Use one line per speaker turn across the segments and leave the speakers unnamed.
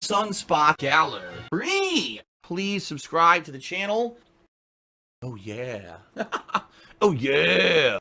Sunspot Gallery. Please subscribe to the channel. Oh yeah. Oh yeah.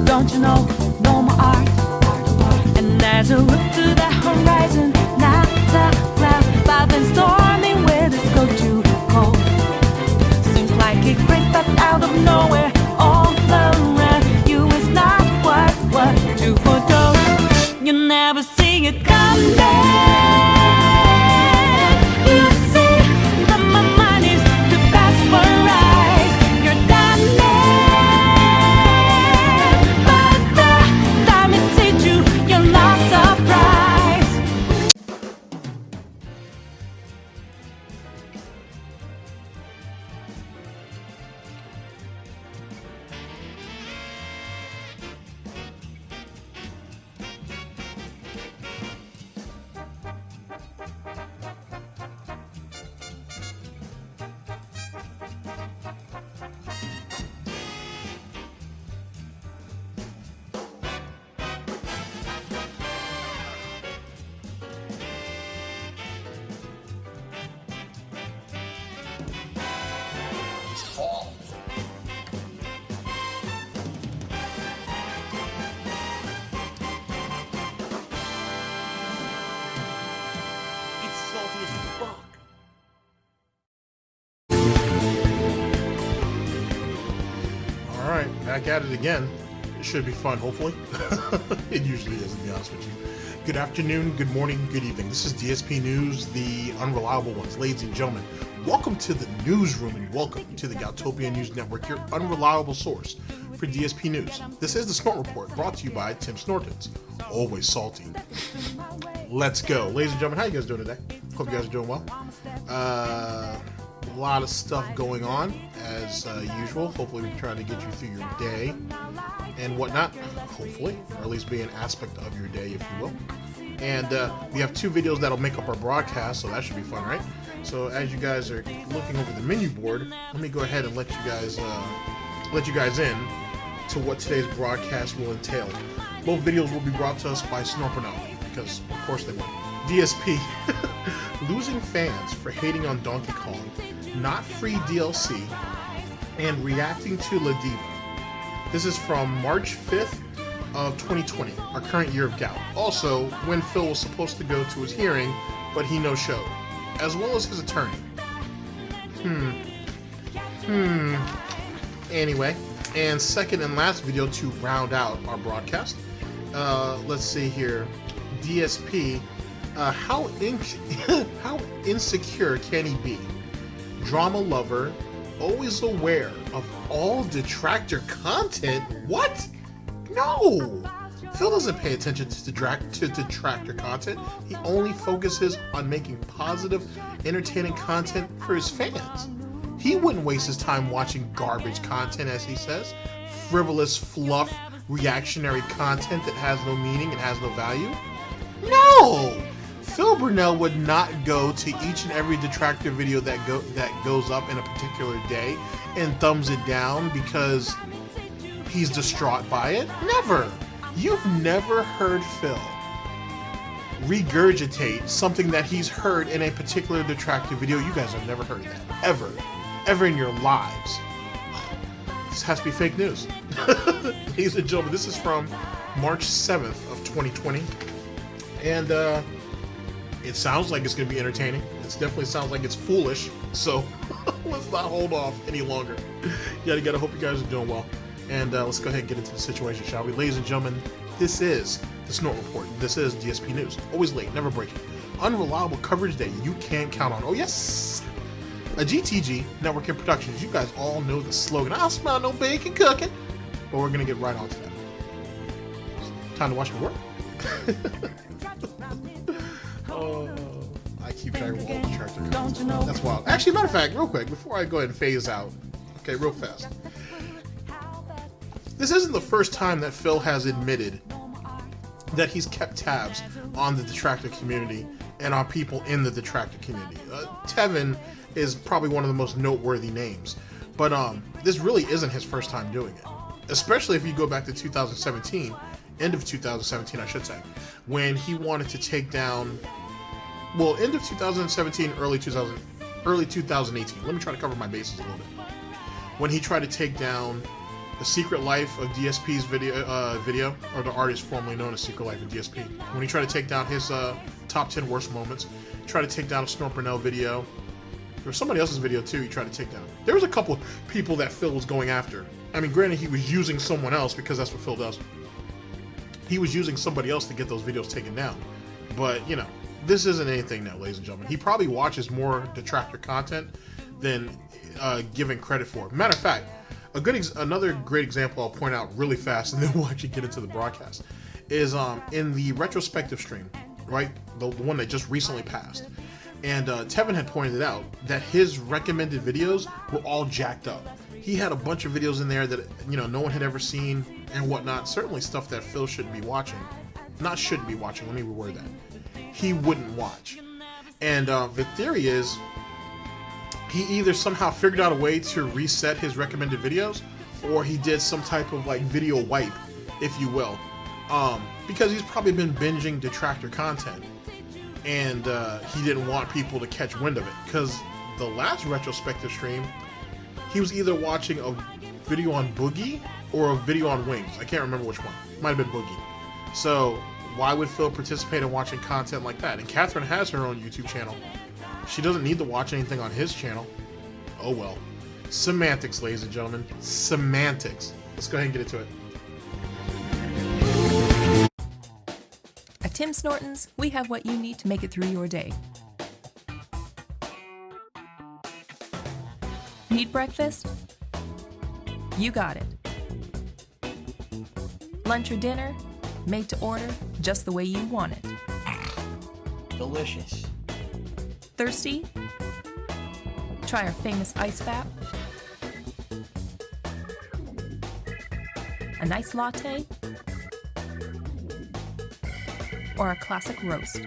Don't you know, no more art. And as I look to the horizon, not a cloud, but then storming with it's go too cold. Seems like it crept up out of nowhere, all around you is not what you foretold. You never see it coming. You see that my mind is to pass for eyes. You're done.
Back at it again. It should be fun, hopefully. It usually is, to be honest with you. Good afternoon, good morning, good evening. This is DSP News, the unreliable ones. Ladies and gentlemen, welcome to the newsroom and welcome to the Galtopia News Network, your unreliable source for DSP News. This is the Snort Report, brought to you by Tim Snortons. Always salty. Let's go. Ladies and gentlemen, how you guys doing today? Hope you guys are doing well. A lot of stuff going on as usual. Hopefully we can try to get you through your day and whatnot, hopefully, or at least be an aspect of your day, if you will. And we have 2 videos that'll make up our broadcast, so that should be fun, right? So as you guys are looking over the menu board, let me go ahead and let you guys in to what today's broadcast will entail. Both videos will be brought to us by Burnell, because of course they will. DSP, losing fans for hating on Donkey Kong, not free DLC, and reacting to Ladiva. This is from March 5th of 2020, our current year of gout. Also, when Phil was supposed to go to his hearing, but he no-showed, as well as his attorney. Anyway, and second and last video to round out our broadcast. Let's see here. DSP, how insecure can he be? Drama lover, always aware of all detractor content? What? No! Phil doesn't pay attention to detractor content. He only focuses on making positive, entertaining content for his fans. He wouldn't waste his time watching garbage content, as he says. Frivolous fluff, reactionary content that has no meaning and has no value. No! Phil Burnell would not go to each and every detractor video that goes up in a particular day and thumbs it down because he's distraught by it. Never! You've never heard Phil regurgitate something that he's heard in a particular detractor video. You guys have never heard that. Ever. Ever in your lives. This has to be fake news. Ladies and gentlemen, this is from March 7th of 2020. And it sounds like it's going to be entertaining. It definitely sounds like it's foolish. So let's not hold off any longer. Yada yada, hope you guys are doing well. And let's go ahead and get into the situation, shall we? Ladies and gentlemen, this is the Snort Report. This is DSP News. Always late, never breaking. Unreliable coverage that you can't count on. Oh yes! A GTG Networking Productions. You guys all know the slogan. I'll smell no bacon cooking. But we're going to get right on to that. Time to watch me work. Oh, I keep trying to roll the tractor. That's wild. Actually, matter of fact, real quick, before I go ahead and phase out, okay, real fast. This isn't the first time that Phil has admitted that he's kept tabs on the detractor community and on people in the detractor community. Tevin is probably one of the most noteworthy names, but this really isn't his first time doing it. Especially if you go back to 2017, end of 2017, I should say, when he wanted to take down, well, end of 2017, early 2018. Let me try to cover my bases a little bit. When he tried to take down The Secret Life of DSP's video, or the artist formerly known as Secret Life of DSP. When he tried to take down his top 10 worst moments, tried to take down a Snort Burnell video. There was somebody else's video too he tried to take down. There was a couple people that Phil was going after. I mean, granted, he was using someone else because that's what Phil does. He was using somebody else to get those videos taken down. But, you know, this isn't anything now, ladies and gentlemen. He probably watches more detractor content than given credit for. Matter of fact, another great example I'll point out really fast, and then we'll actually get into the broadcast, is in the retrospective stream, right? The one that just recently passed. And Tevin had pointed out that his recommended videos were all jacked up. He had a bunch of videos in there that, you know, no one had ever seen and whatnot. Certainly stuff that Phil shouldn't be watching. Not shouldn't be watching, let me reword that. He wouldn't watch. And the theory is he either somehow figured out a way to reset his recommended videos, or he did some type of like video wipe, if you will. Because he's probably been binging detractor content. And he didn't want people to catch wind of it. Because the last retrospective stream, he was either watching a video on Boogie or a video on Wings. I can't remember which one. Might have been Boogie. So why would Phil participate in watching content like that? And Catherine has her own YouTube channel. She doesn't need to watch anything on his channel. Oh well. Semantics, ladies and gentlemen. Semantics. Let's go ahead and get into it.
At Tim Snorton's, we have what you need to make it through your day. Need breakfast? You got it. Lunch or dinner? Made to order, just the way you want it.
Delicious.
Thirsty? Try our famous ice fap. A nice latte? or a classic roast.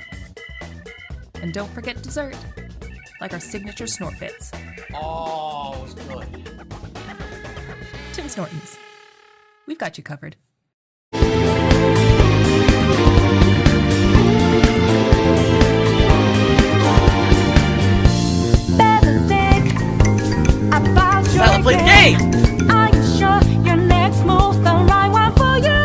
And don't forget dessert, like our signature snort bits.
Oh, it's good.
Tim Snortons. We've got you covered.
Better think about your
Let's play the game.
Are you sure your next move's the right one for you?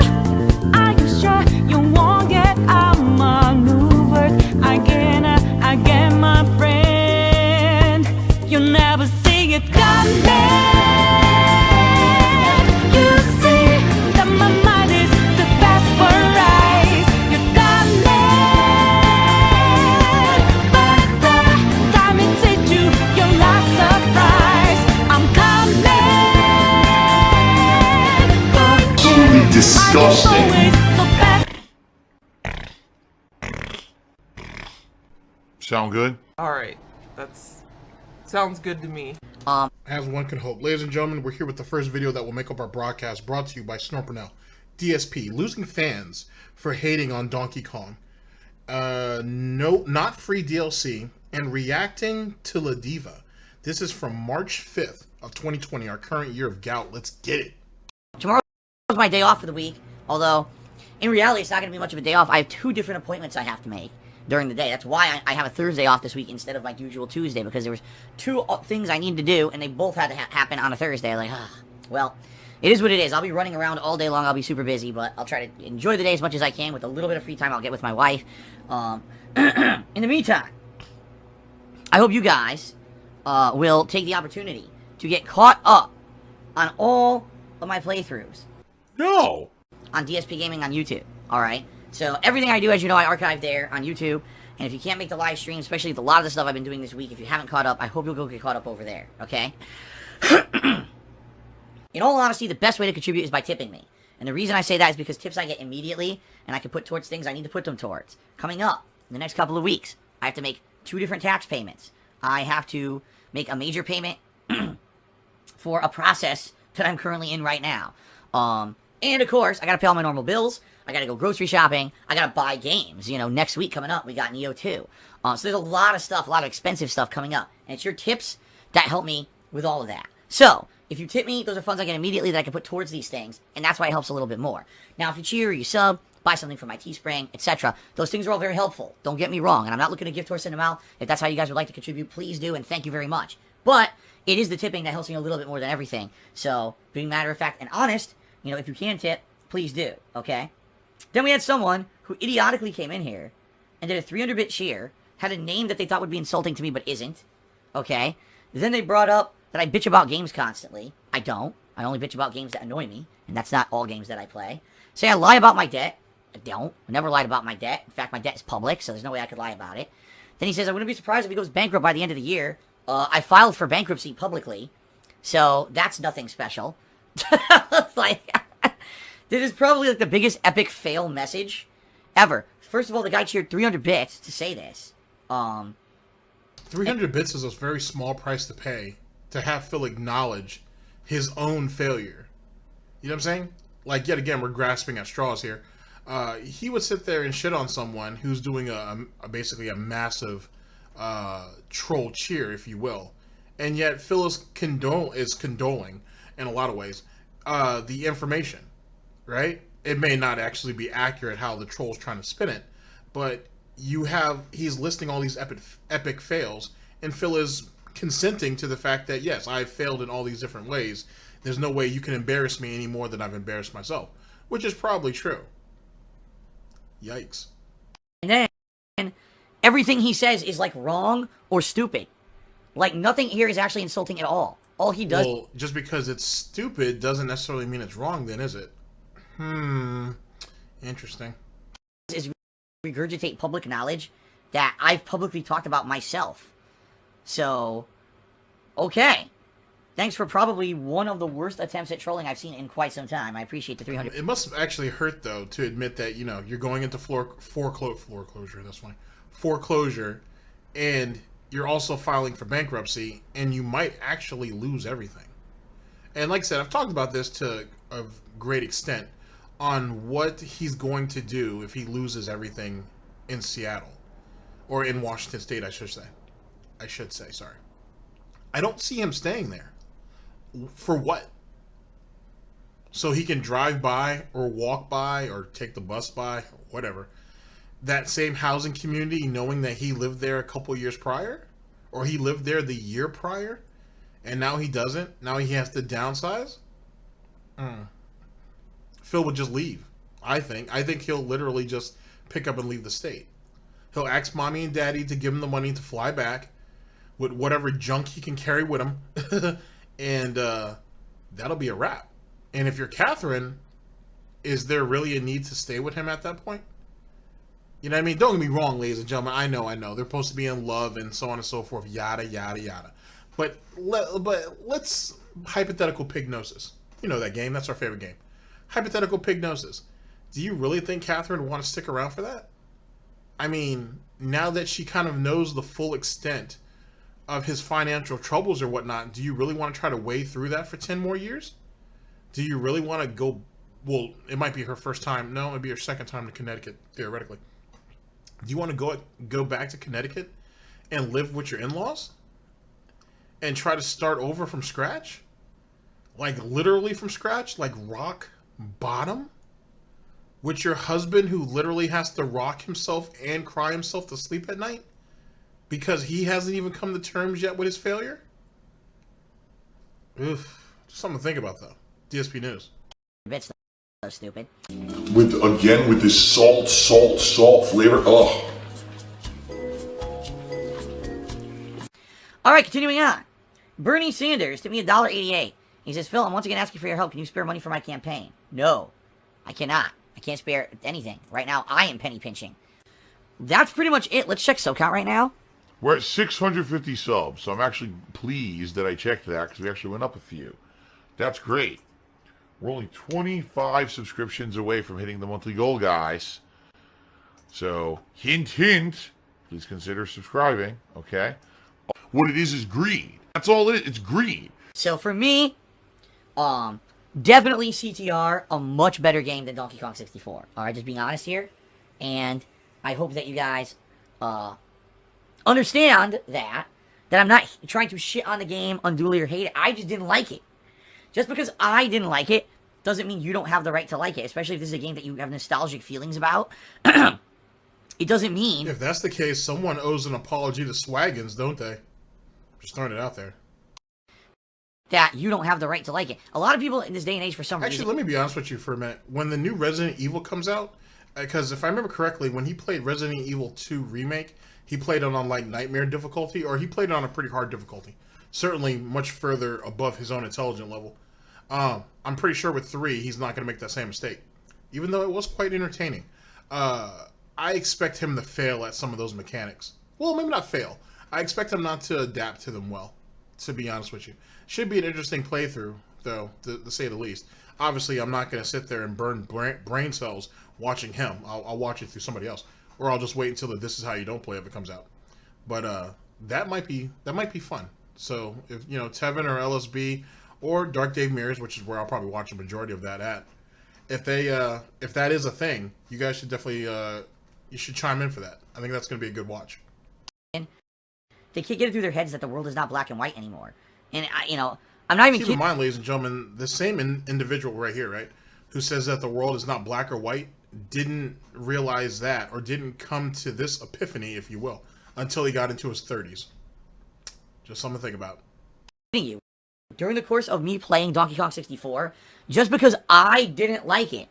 Are you sure you won't get outmaneuvered again, my friend? You'll never see it coming. You see that my mind is the fast for rise. You're coming, but the time it hit you, you're not surprised. I'm coming for you.
Disgusting.
So fast.
Sound good?
Alright, that's sounds good to me.
As one can hope. Ladies and gentlemen, we're here with the first video that will make up our broadcast, brought to you by Burnell. DSP, losing fans for hating on Donkey Kong. No, not free DLC, and reacting to Ladiva. This is from March 5th of 2020, our current year of gout. Let's get it.
Tomorrow is my day off for the week, although in reality it's not going to be much of a day off. I have 2 different appointments I have to make during the day. That's why I have a Thursday off this week instead of my usual Tuesday, because there was 2 things I needed to do, and they both had to happen on a Thursday. Like, well, it is what it is. I'll be running around all day long. I'll be super busy, but I'll try to enjoy the day as much as I can with a little bit of free time I'll get with my wife. In the meantime, I hope you guys will take the opportunity to get caught up on all of my playthroughs.
No.
On Dspgaming on YouTube, alright? So, everything I do, as you know, I archive there on YouTube. And if you can't make the live stream, especially with a lot of the stuff I've been doing this week, if you haven't caught up, I hope you'll go get caught up over there, okay? In all honesty, the best way to contribute is by tipping me. And the reason I say that is because tips I get immediately, and I can put towards things I need to put them towards. Coming up, in the next couple of weeks, I have to make 2 different tax payments. I have to make a major payment for a process that I'm currently in right now. And of course, I gotta pay all my normal bills. I gotta go grocery shopping. I gotta buy games. You know, next week coming up, we got Neo 2. So there's a lot of stuff, a lot of expensive stuff coming up. And it's your tips that help me with all of that. So, if you tip me, those are funds I get immediately that I can put towards these things. And that's why it helps a little bit more. Now, if you cheer or you sub, buy something from my Teespring, etc. Those things are all very helpful. Don't get me wrong. And I'm not looking to gift horse in them out. If that's how you guys would like to contribute, please do. And thank you very much. But it is the tipping that helps me a little bit more than everything. So, being matter of fact and honest, you know, if you can tip, please do, okay? Then we had someone who idiotically came in here and did a 300-bit cheer, had a name that they thought would be insulting to me but isn't, okay? Then they brought up that I bitch about games constantly. I don't. I only bitch about games that annoy me, and that's not all games that I play. Say I lie about my debt. I don't. I never lied about my debt. In fact, my debt is public, so there's no way I could lie about it. Then he says, I wouldn't be surprised if he goes bankrupt by the end of the year. I filed for bankruptcy publicly, so that's nothing special. It's like... This is probably like the biggest epic fail message ever. First of all, the guy cheered 300 bits to say this.
300 bits is a very small price to pay to have Phil acknowledge his own failure. You know what I'm saying? Like, yet again, we're grasping at straws here. He would sit there and shit on someone who's doing basically a massive troll cheer, if you will. And yet Phil is condoling, in a lot of ways, the information. Right? It may not actually be accurate how the troll's trying to spin it, but he's listing all these epic fails, and Phil is consenting to the fact that, yes, I've failed in all these different ways. There's no way you can embarrass me any more than I've embarrassed myself, which is probably true. Yikes.
And then everything he says is like wrong or stupid. Like nothing here is actually insulting at all. All he does...
Well, just because it's stupid doesn't necessarily mean it's wrong then, is it? Interesting.
Is regurgitate public knowledge that I've publicly talked about myself. So, okay. Thanks for probably one of the worst attempts at trolling I've seen in quite some time. I appreciate the 300.
It must actually hurt, though, to admit that, you know, you're going into foreclosure, that's funny, foreclosure, and you're also filing for bankruptcy, and you might actually lose everything. And like I said, I've talked about this to a great extent on what he's going to do if he loses everything in Seattle. Or in Washington State, I should say, sorry. I don't see him staying there. For what? So he can drive by or walk by or take the bus by, or whatever, that same housing community, knowing that he lived there a couple years prior? Or he lived there the year prior? And now he doesn't? Now he has to downsize? Phil would just leave, I think. I think he'll literally just pick up and leave the state. He'll ask mommy and daddy to give him the money to fly back with whatever junk he can carry with him. And that'll be a wrap. And if you're Catherine, is there really a need to stay with him at that point? You know what I mean? Don't get me wrong, ladies and gentlemen. I know. They're supposed to be in love and so on and so forth. Yada, yada, yada. But let's hypothetical pignosis. You know that game. That's our favorite game. Hypothetical pignosis. Do you really think Catherine would want to stick around for that? I mean, now that she kind of knows the full extent of his financial troubles or whatnot, do you really want to try to wade through that for 10 more years? Do you really want to go... Well, it might be her first time. No, it'd be her second time to Connecticut, theoretically. Do you want to go back to Connecticut and live with your in-laws? And try to start over from scratch? Like, literally from scratch? Like, rock bottom? With your husband who literally has to rock himself and cry himself to sleep at night? Because he hasn't even come to terms yet with his failure? Oof. Something to think about, though. DSP News.
It's so stupid.
With this salt flavor. Oh.
Alright, continuing on. Bernie Sanders tipped me $1.88. He says, Phil, I'm once again asking for your help. Can you spare money for my campaign? No, I cannot. I can't spare anything. Right now, I am penny pinching. That's pretty much it. Let's check SoCount right now.
We're at 650 subs, so I'm actually pleased that I checked that because we actually went up a few. That's great. We're only 25 subscriptions away from hitting the monthly goal, guys. So, hint, hint, please consider subscribing, okay? What it is green. That's all it is. It's green.
So for me, definitely CTR, a much better game than Donkey Kong 64. Alright, just being honest here. And I hope that you guys understand that I'm not trying to shit on the game unduly or hate it. I just didn't like it. Just because I didn't like it doesn't mean you don't have the right to like it, especially if this is a game that you have nostalgic feelings about. It doesn't mean...
If that's the case, someone owes an apology to Swaggins, don't they? Just throwing it out there.
That you don't have the right to like it. A lot of people in this day and age, for some reason...
Actually, let me be honest with you for a minute. When the new Resident Evil comes out, because if I remember correctly, when he played Resident Evil 2 Remake, he played it on, like, Nightmare difficulty, or he played it on a pretty hard difficulty. Certainly much further above his own intelligent level. I'm pretty sure with 3, he's not going to make that same mistake. Even though it was quite entertaining. I expect him to fail at some of those mechanics. Well, maybe not fail. I expect him not to adapt to them well, to be honest with you. Should be an interesting playthrough, though, to say the least. Obviously, I'm not going to sit there and burn brain cells watching him. I'll watch it through somebody else. Or I'll just wait until the This Is How You Don't Play if it comes out. But that might be fun. So, if you know, Tevin or LSB or Dark Dave Mears, which is where I'll probably watch a majority of that at, if that is a thing, you guys should definitely you should chime in for that. I think that's going to be a good watch.
They can't get it through their heads that the world is not black and white anymore. And, I'm not even
Keep in mind, ladies and gentlemen, the same individual right here, right, who says that the world is not black or white, didn't realize that, or didn't come to this epiphany, if you will, until he got into his 30s. Just something to think about.
You. During the course of me playing Donkey Kong 64, just because I didn't like it,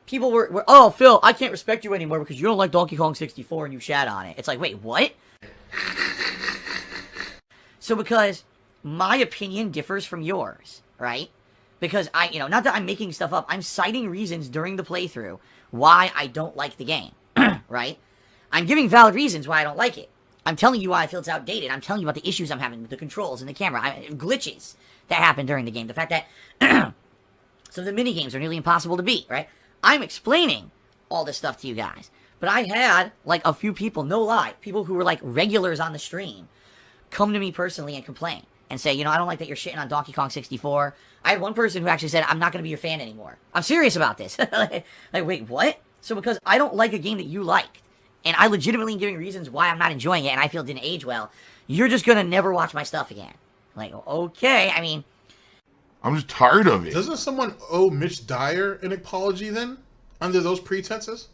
people were, oh, Phil, I can't respect you anymore because you don't like Donkey Kong 64 and you shat on it. It's like, wait, what? So because my opinion differs from yours, right? Because not that I'm making stuff up, I'm citing reasons during the playthrough why I don't like the game, right? I'm giving valid reasons why I don't like it. I'm telling you why I feel it's outdated. I'm telling you about the issues I'm having with the controls and the camera, glitches that happen during the game. The fact that some of the mini-games are nearly impossible to beat, right? I'm explaining all this stuff to you guys. But I had, like, a few people, no lie, people who were, like, regulars on the stream, come to me personally and complain. and say, you know, I don't like that you're shitting on Donkey Kong 64. I had one person who actually said, I'm not going to be your fan anymore. I'm serious about this. like, wait, what? So because I don't like a game that you liked, and I legitimately am giving reasons why I'm not enjoying it, and I feel it didn't age well, you're just going to never watch my stuff again. Like, okay, I mean...
I'm just tired of it.
Doesn't someone owe Mitch Dyer an apology then, under those pretenses?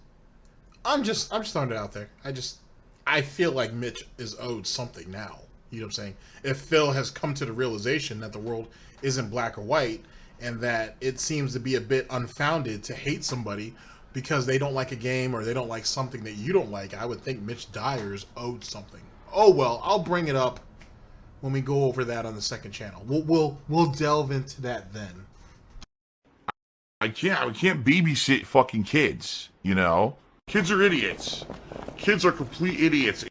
I'm just throwing it out there. I feel like Mitch is owed something now. You know what I'm saying? If Phil has come to the realization that the world isn't black or white, and that it seems to be a bit unfounded to hate somebody because they don't like a game or they don't like something that you don't like, I would think Mitch Dyer's owed something. Oh well, I'll bring it up when we go over that on the second channel. We'll delve into that then.
I can't babysit fucking kids, you know? Kids are idiots. Kids are complete idiots.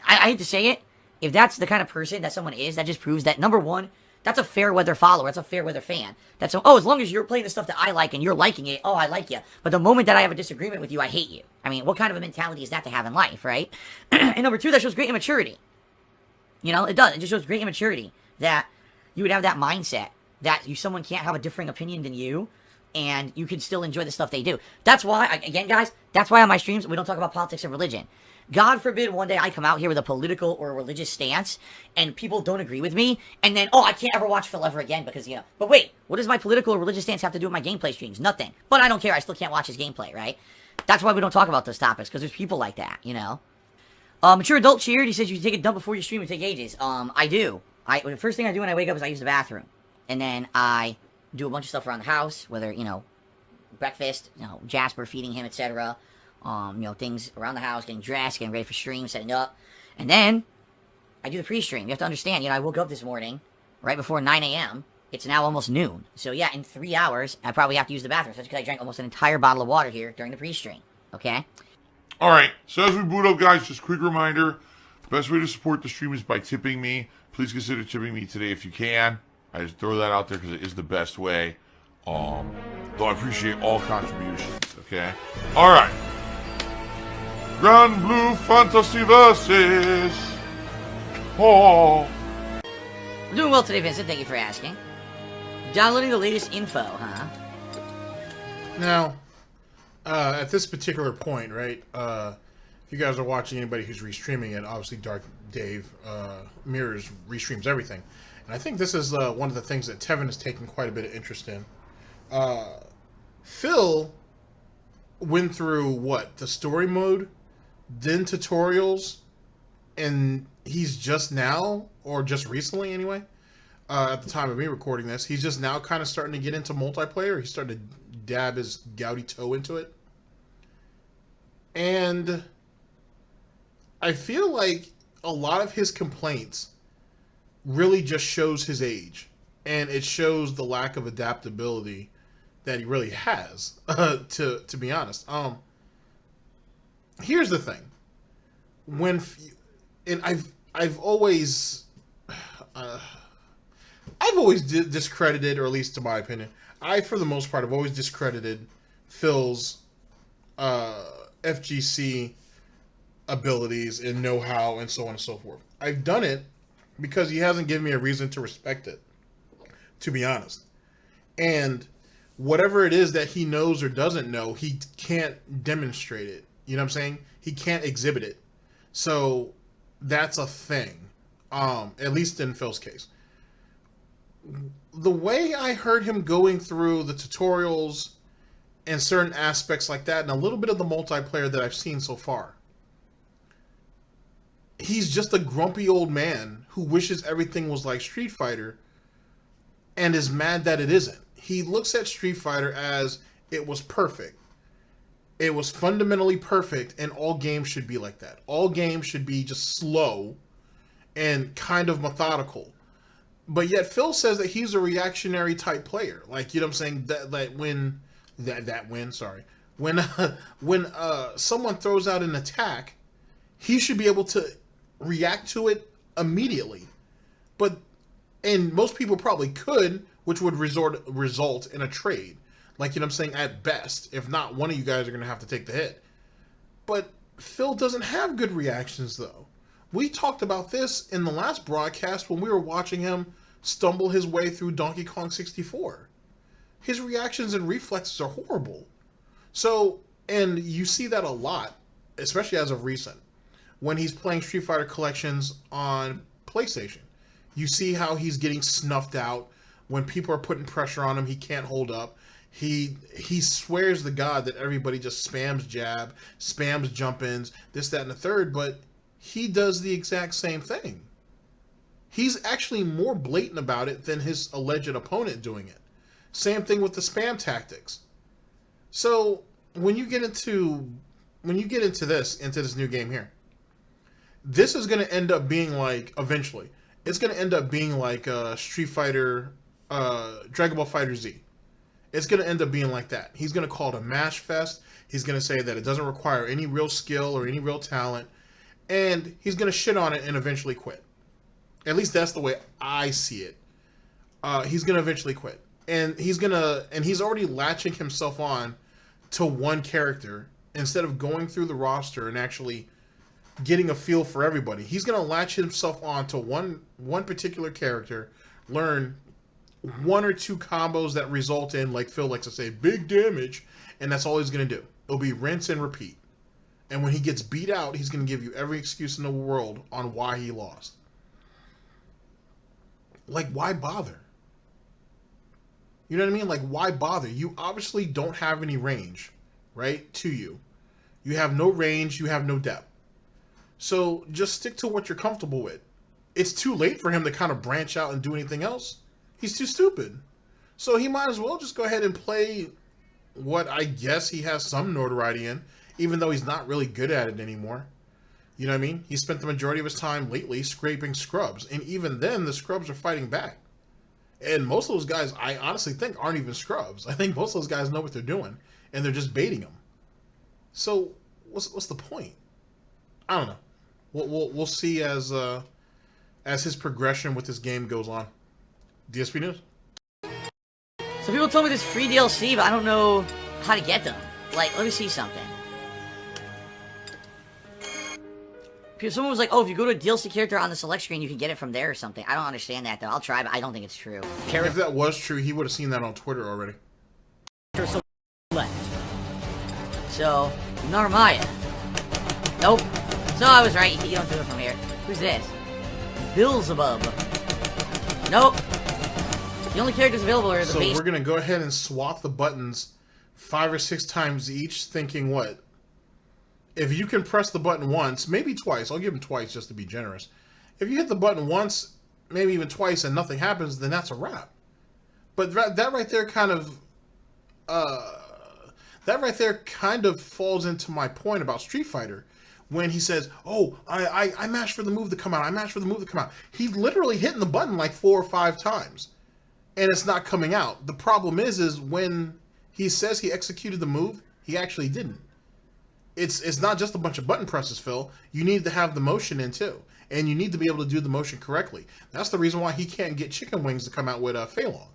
I hate to say it, if that's the kind of person that someone is, that just proves that, number one, that's a fair weather follower. That's a fair weather fan. That's as long as you're playing the stuff that I like and you're liking it, I like you. But the moment that I have a disagreement with you, I hate you. I mean, what kind of a mentality is that to have in life, right? And number two, that shows great immaturity. You know, it does. It just shows great immaturity that you would have that mindset that someone can't have a differing opinion than you, and you can still enjoy the stuff they do. That's why, again, guys, that's why on my streams, we don't talk about politics and religion. God forbid one day I come out here with a political or a religious stance, and people don't agree with me, and then, I can't ever watch Phil ever again because, you know. But wait, what does my political or religious stance have to do with my gameplay streams? Nothing. But I don't care. I still can't watch his gameplay, right? That's why we don't talk about those topics, because there's people like that, you know. Mature Adult cheered. He says you take a dump before you stream and take ages. I do. The first thing I do when I wake up is I use the bathroom. And then I do a bunch of stuff around the house, whether, you know, breakfast, you know, Jasper feeding him, etc. You know, things around the house, getting dressed, getting ready for stream, setting up. And then I do the pre-stream. You have to understand, you know, I woke up this morning right before 9 a.m. It's now almost noon. So yeah, in 3 hours, I probably have to use the bathroom. So that's because I drank almost an entire bottle of water here during the pre-stream. Okay?
Alright, so as we boot up, guys, just a quick reminder, the best way to support the stream is by tipping me. Please consider tipping me today if you can. I just throw that out there because it is the best way. Though I appreciate all contributions, okay? Alright. Grand Blue Fantasy Versus. Oh.
I'm doing well today, Vincent. Thank you for asking. Downloading the latest info, huh?
Now, at this particular point, right, if you guys are watching anybody who's restreaming it, obviously Dark Dave Mirrors restreams everything. And I think this is one of the things that Tevin has taken quite a bit of interest in. Phil went through, what, the story mode, then tutorials, and he's just now, or just recently anyway, at the time of me recording this, he's just now kind of starting to get into multiplayer. He's starting to dab his gouty toe into it. And I feel like a lot of his complaints really just shows his age. And it shows the lack of adaptability that he really has, to be honest. Here's the thing. I've always discredited, or at least to my opinion, for the most part, have always discredited Phil's FGC abilities and know-how and so on and so forth. I've done it because he hasn't given me a reason to respect it, to be honest. And whatever it is that he knows or doesn't know, he can't demonstrate it. You know what I'm saying? He can't exhibit it. So that's a thing, at least in Phil's case. The way I heard him going through the tutorials and certain aspects like that, and a little bit of the multiplayer that I've seen so far, he's just a grumpy old man who wishes everything was like Street Fighter and is mad that it isn't. He looks at Street Fighter as it was perfect. It was fundamentally perfect, and all games should be like that. All games should be just slow and kind of methodical. But yet Phil says that he's a reactionary type player. Like, you know what I'm saying? When someone throws out an attack, he should be able to react to it immediately. And most people probably could, which would result in a trade. Like, you know what I'm saying, at best. If not, one of you guys are going to have to take the hit. But Phil doesn't have good reactions, though. We talked about this in the last broadcast when we were watching him stumble his way through Donkey Kong 64. His reactions and reflexes are horrible. So, and you see that a lot, especially as of recent, when he's playing Street Fighter Collections on PlayStation. You see how he's getting snuffed out. When people are putting pressure on him, he can't hold up. He swears to God that everybody just spams jab, spams jump-ins, this, that, and the third, but he does the exact same thing. He's actually more blatant about it than his alleged opponent doing it. Same thing with the spam tactics. So when you get into this new game here, this is going to end up being like, eventually, it's going to end up being like Street Fighter, Dragon Ball Fighter Z. It's going to end up being like that. He's going to call it a mash fest. He's going to say that it doesn't require any real skill or any real talent. And he's going to shit on it and eventually quit. At least that's the way I see it. He's going to eventually quit. And he's already latching himself on to one character instead of going through the roster and actually getting a feel for everybody. He's going to latch himself on to one particular character, learn one or two combos that result in, like Phil likes to say, big damage, and that's all he's going to do. It'll be rinse and repeat. And when he gets beat out, he's going to give you every excuse in the world on why he lost. Like, why bother? You know what I mean? Like, why bother? You obviously don't have any range, right, to you. You have no range, you have no depth. So just stick to what you're comfortable with. It's too late for him to kind of branch out and do anything else. He's too stupid. So he might as well just go ahead and play what I guess he has some notoriety in, even though he's not really good at it anymore. You know what I mean? He spent the majority of his time lately scraping scrubs, and even then the scrubs are fighting back. And most of those guys, I honestly think, aren't even scrubs. I think most of those guys know what they're doing, and they're just baiting him. So what's the point? I don't know. We'll see as his progression with this game goes on. DSP News.
So people told me there's free DLC, but I don't know how to get them. Like, let me see something. Someone was like, oh, if you go to a DLC character on the select screen, you can get it from there or something. I don't understand that, though. I'll try, but I don't think it's true.
If that was true, he would have seen that on Twitter already.
So, Narmaya. Nope. So I was right. You don't do it from here. Who's this? Beelzebub. Nope. The only characters available are the
So
base.
we're going to go ahead and swap the buttons 5 or 6 times each, thinking what? If you can press the button once, maybe twice, I'll give him twice just to be generous. If you hit the button once, maybe even twice, and nothing happens, then that's a wrap. But that right there kind of falls into my point about Street Fighter. When he says, oh, I mashed for the move to come out, I mashed for the move to come out. He's literally hitting the button like 4 or 5 times. And it's not coming out. The problem is when he says he executed the move, he actually didn't. It's not just a bunch of button presses, Phil. You need to have the motion in too. And you need to be able to do the motion correctly. That's the reason why he can't get chicken wings to come out with Fei Long.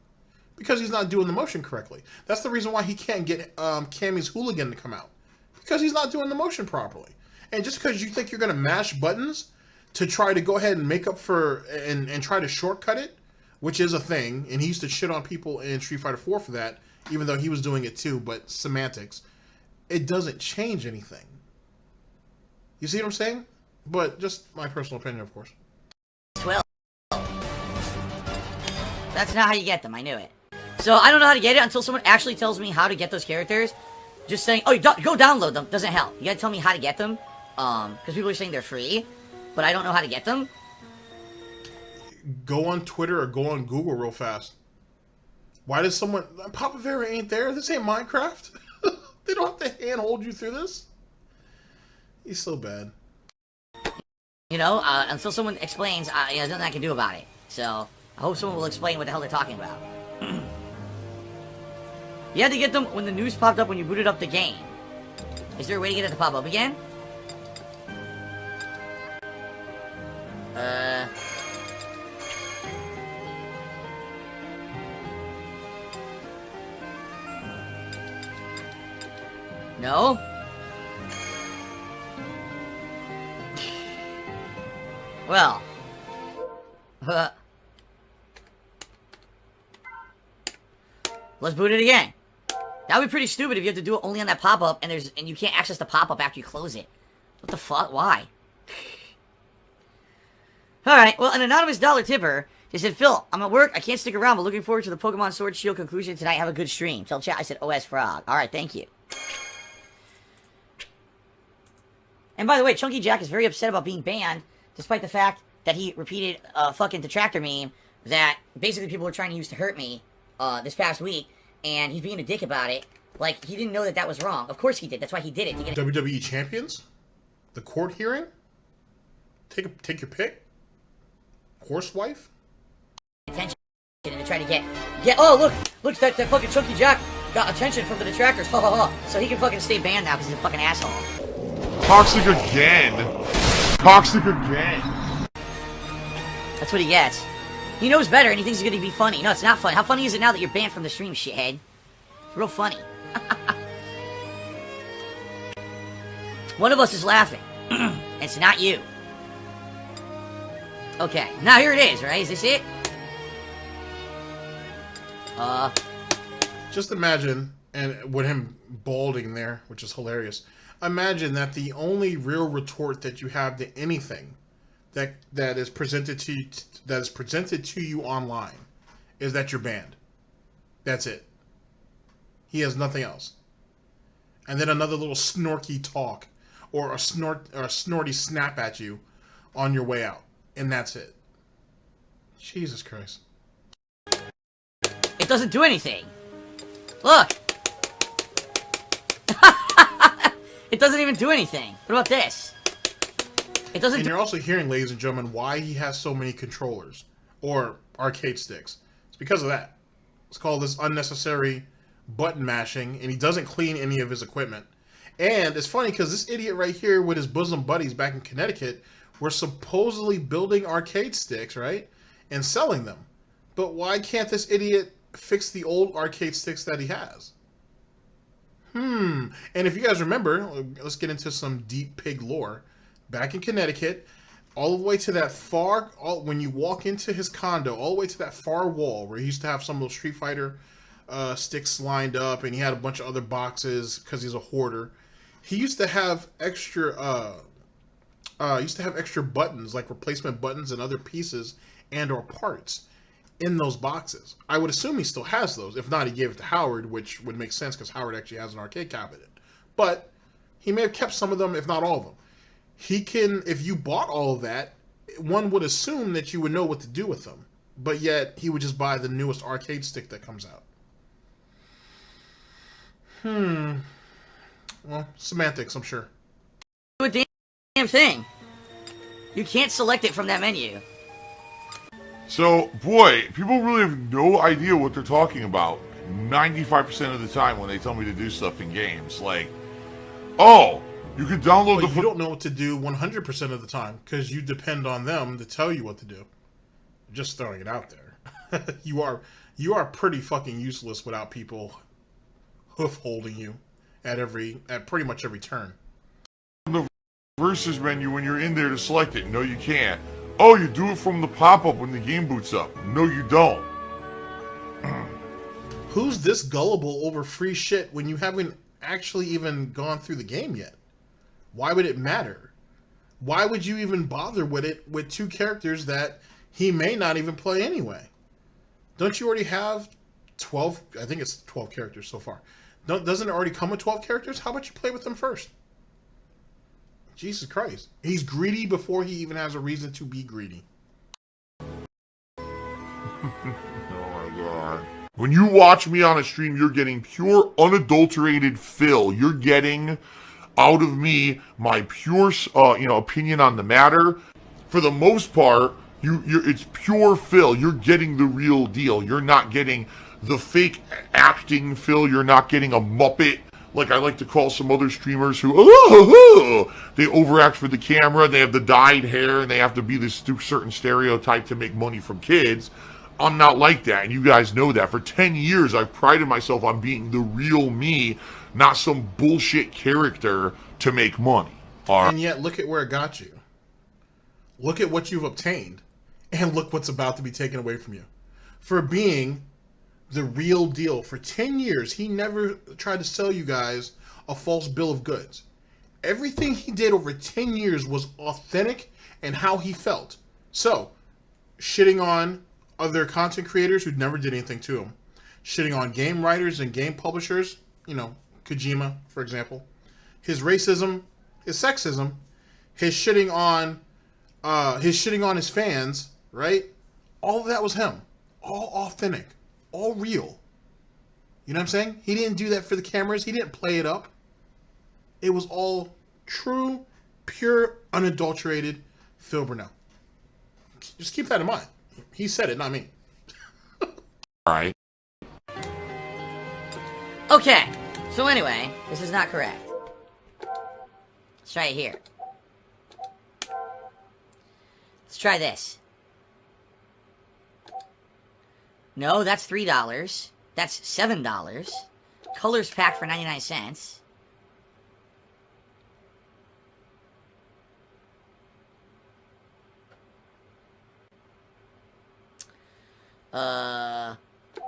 Because he's not doing the motion correctly. That's the reason why he can't get Cammy's Hooligan to come out. Because he's not doing the motion properly. And just because you think you're going to mash buttons to try to go ahead and make up for and try to shortcut it, which is a thing, and he used to shit on people in Street Fighter 4 for that, even though he was doing it too, but semantics. It doesn't change anything. You see what I'm saying? But just my personal opinion, of course.
Well, that's not how you get them. I knew it. So I don't know how to get it until someone actually tells me how to get those characters. Just saying, oh, go download them doesn't help. You gotta tell me how to get them. Because people are saying they're free, but I don't know how to get them.
Go on Twitter or go on Google real fast. Why does someone... Papa Vera ain't there. This ain't Minecraft. They don't have to handhold you through this. He's so bad.
You know, until someone explains, there's nothing I can do about it. So, I hope someone will explain what the hell they're talking about. You had to get them when the news popped up when you booted up the game. Is there a way to get it to pop up again? No? Well. Let's boot it again. That would be pretty stupid if you have to do it only on that pop-up and you can't access the pop-up after you close it. What the fuck? Why? Alright, well, an anonymous dollar tipper just said, Phil, I'm at work, I can't stick around, but looking forward to the Pokemon Sword Shield conclusion tonight. Have a good stream. Tell chat I said OS Frog. Alright, thank you. And by the way, Chunky Jack is very upset about being banned, despite the fact that he repeated a fucking detractor meme that basically people were trying to use to hurt me this past week, and he's being a dick about it. Like, he didn't know that that was wrong. Of course he did. That's why he did it. To get
WWE champions? The court hearing? Take your pick? Horsewife?
attention and to try to get oh, look, that fucking Chunky Jack got attention from the detractors. Ha ha ha. So he can fucking stay banned now because he's a fucking asshole.
Toxic again. Toxic again.
That's what he gets. He knows better and he thinks it's gonna be funny. No, it's not funny. How funny is it now that you're banned from the stream, shithead? It's real funny. One of us is laughing. It's not you. Okay, now here it is, right? Is this it?
Just imagine, and with him balding there, which is hilarious, imagine that the only real retort that you have to anything that is presented to you online is that you're banned. That's it. He has nothing else. And then another little snorky talk or a snorty snap at you on your way out. And that's it. Jesus Christ.
It doesn't do anything. Look. It doesn't even do anything. What about this? It doesn't.
And you're also hearing, ladies and gentlemen, why he has so many controllers or arcade sticks. It's because of that. It's called this unnecessary button mashing, and he doesn't clean any of his equipment. And it's funny because this idiot right here with his bosom buddies back in Connecticut were supposedly building arcade sticks, right? And selling them. But why can't this idiot fix the old arcade sticks that he has? And if you guys remember, let's get into some deep pig lore. Back in Connecticut, all the way to that far, when you walk into his condo, all the way to that far wall where he used to have some of those Street Fighter sticks lined up, and he had a bunch of other boxes because he's a hoarder. He used to have extra buttons, like replacement buttons and other pieces and or parts in those boxes. I would assume he still has those. If not, he gave it to Howard, which would make sense because Howard actually has an arcade cabinet. But he may have kept some of them, if not all of them. He can, if you bought all of that, one would assume that you would know what to do with them. But yet, he would just buy the newest arcade stick that comes out. Well, semantics, I'm sure.
Do a damn thing. You can't select it from that menu.
So, boy, people really have no idea what they're talking about 95% of the time when they tell me to do stuff in games. Like, oh, you can download
but you don't know what to do 100% of the time because you depend on them to tell you what to do. Just throwing it out there. You are pretty fucking useless without people hoof holding you at pretty much every turn.
The versus menu when you're in there to select it. No, you can't. Oh, you do it from the pop-up when the game boots up. No, you don't.
Who's this gullible over free shit when you haven't actually even gone through the game yet? Why would it matter? Why would you even bother with it with two characters that he may not even play anyway? Don't you already have 12? I think it's 12 characters so far. Doesn't it already come with 12 characters? How about you play with them first? Jesus Christ. He's greedy before he even has a reason to be greedy.
Oh my god. When you watch me on a stream, you're getting pure, unadulterated Phil. You're getting out of me my pure, opinion on the matter. For the most part, it's pure Phil. You're getting the real deal. You're not getting the fake acting Phil. You're not getting a Muppet, like I like to call some other streamers who, they overact for the camera, they have the dyed hair, and they have to be this certain stereotype to make money from kids. I'm not like that, and you guys know that. For 10 years, I've prided myself on being the real me, not some bullshit character to make money.
And yet, look at where it got you. Look at what you've obtained, and look what's about to be taken away from you. For being the real deal. For 10 years, he never tried to sell you guys a false bill of goods. Everything he did over 10 years was authentic and how he felt. So, shitting on other content creators who never did anything to him. Shitting on game writers and game publishers, you know, Kojima, for example. His racism, his sexism, his shitting on his fans, right? All of that was him. All authentic. All real. You know what I'm saying? He didn't do that for the cameras. He didn't play it up. It was all true, pure, unadulterated Phil Burnell. Just keep that in mind. He said it, not me.
Alright.
Okay, so anyway, this is not correct. Let's try it here. Let's try this. No, that's $3. That's $7. Colors pack for 99 cents.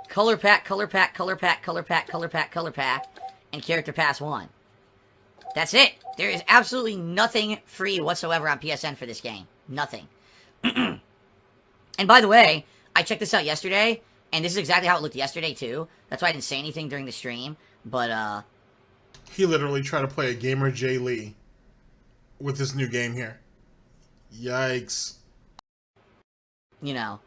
Color pack, color pack, color pack, color pack, color pack, color pack, and character pass 1. That's it. There is absolutely nothing free whatsoever on PSN for this game. Nothing. And by the way, I checked this out yesterday, and this is exactly how it looked yesterday, too. That's why I didn't say anything during the stream, but,
He literally tried to play a gamer Jay Lee with this new game here. Yikes.
you know.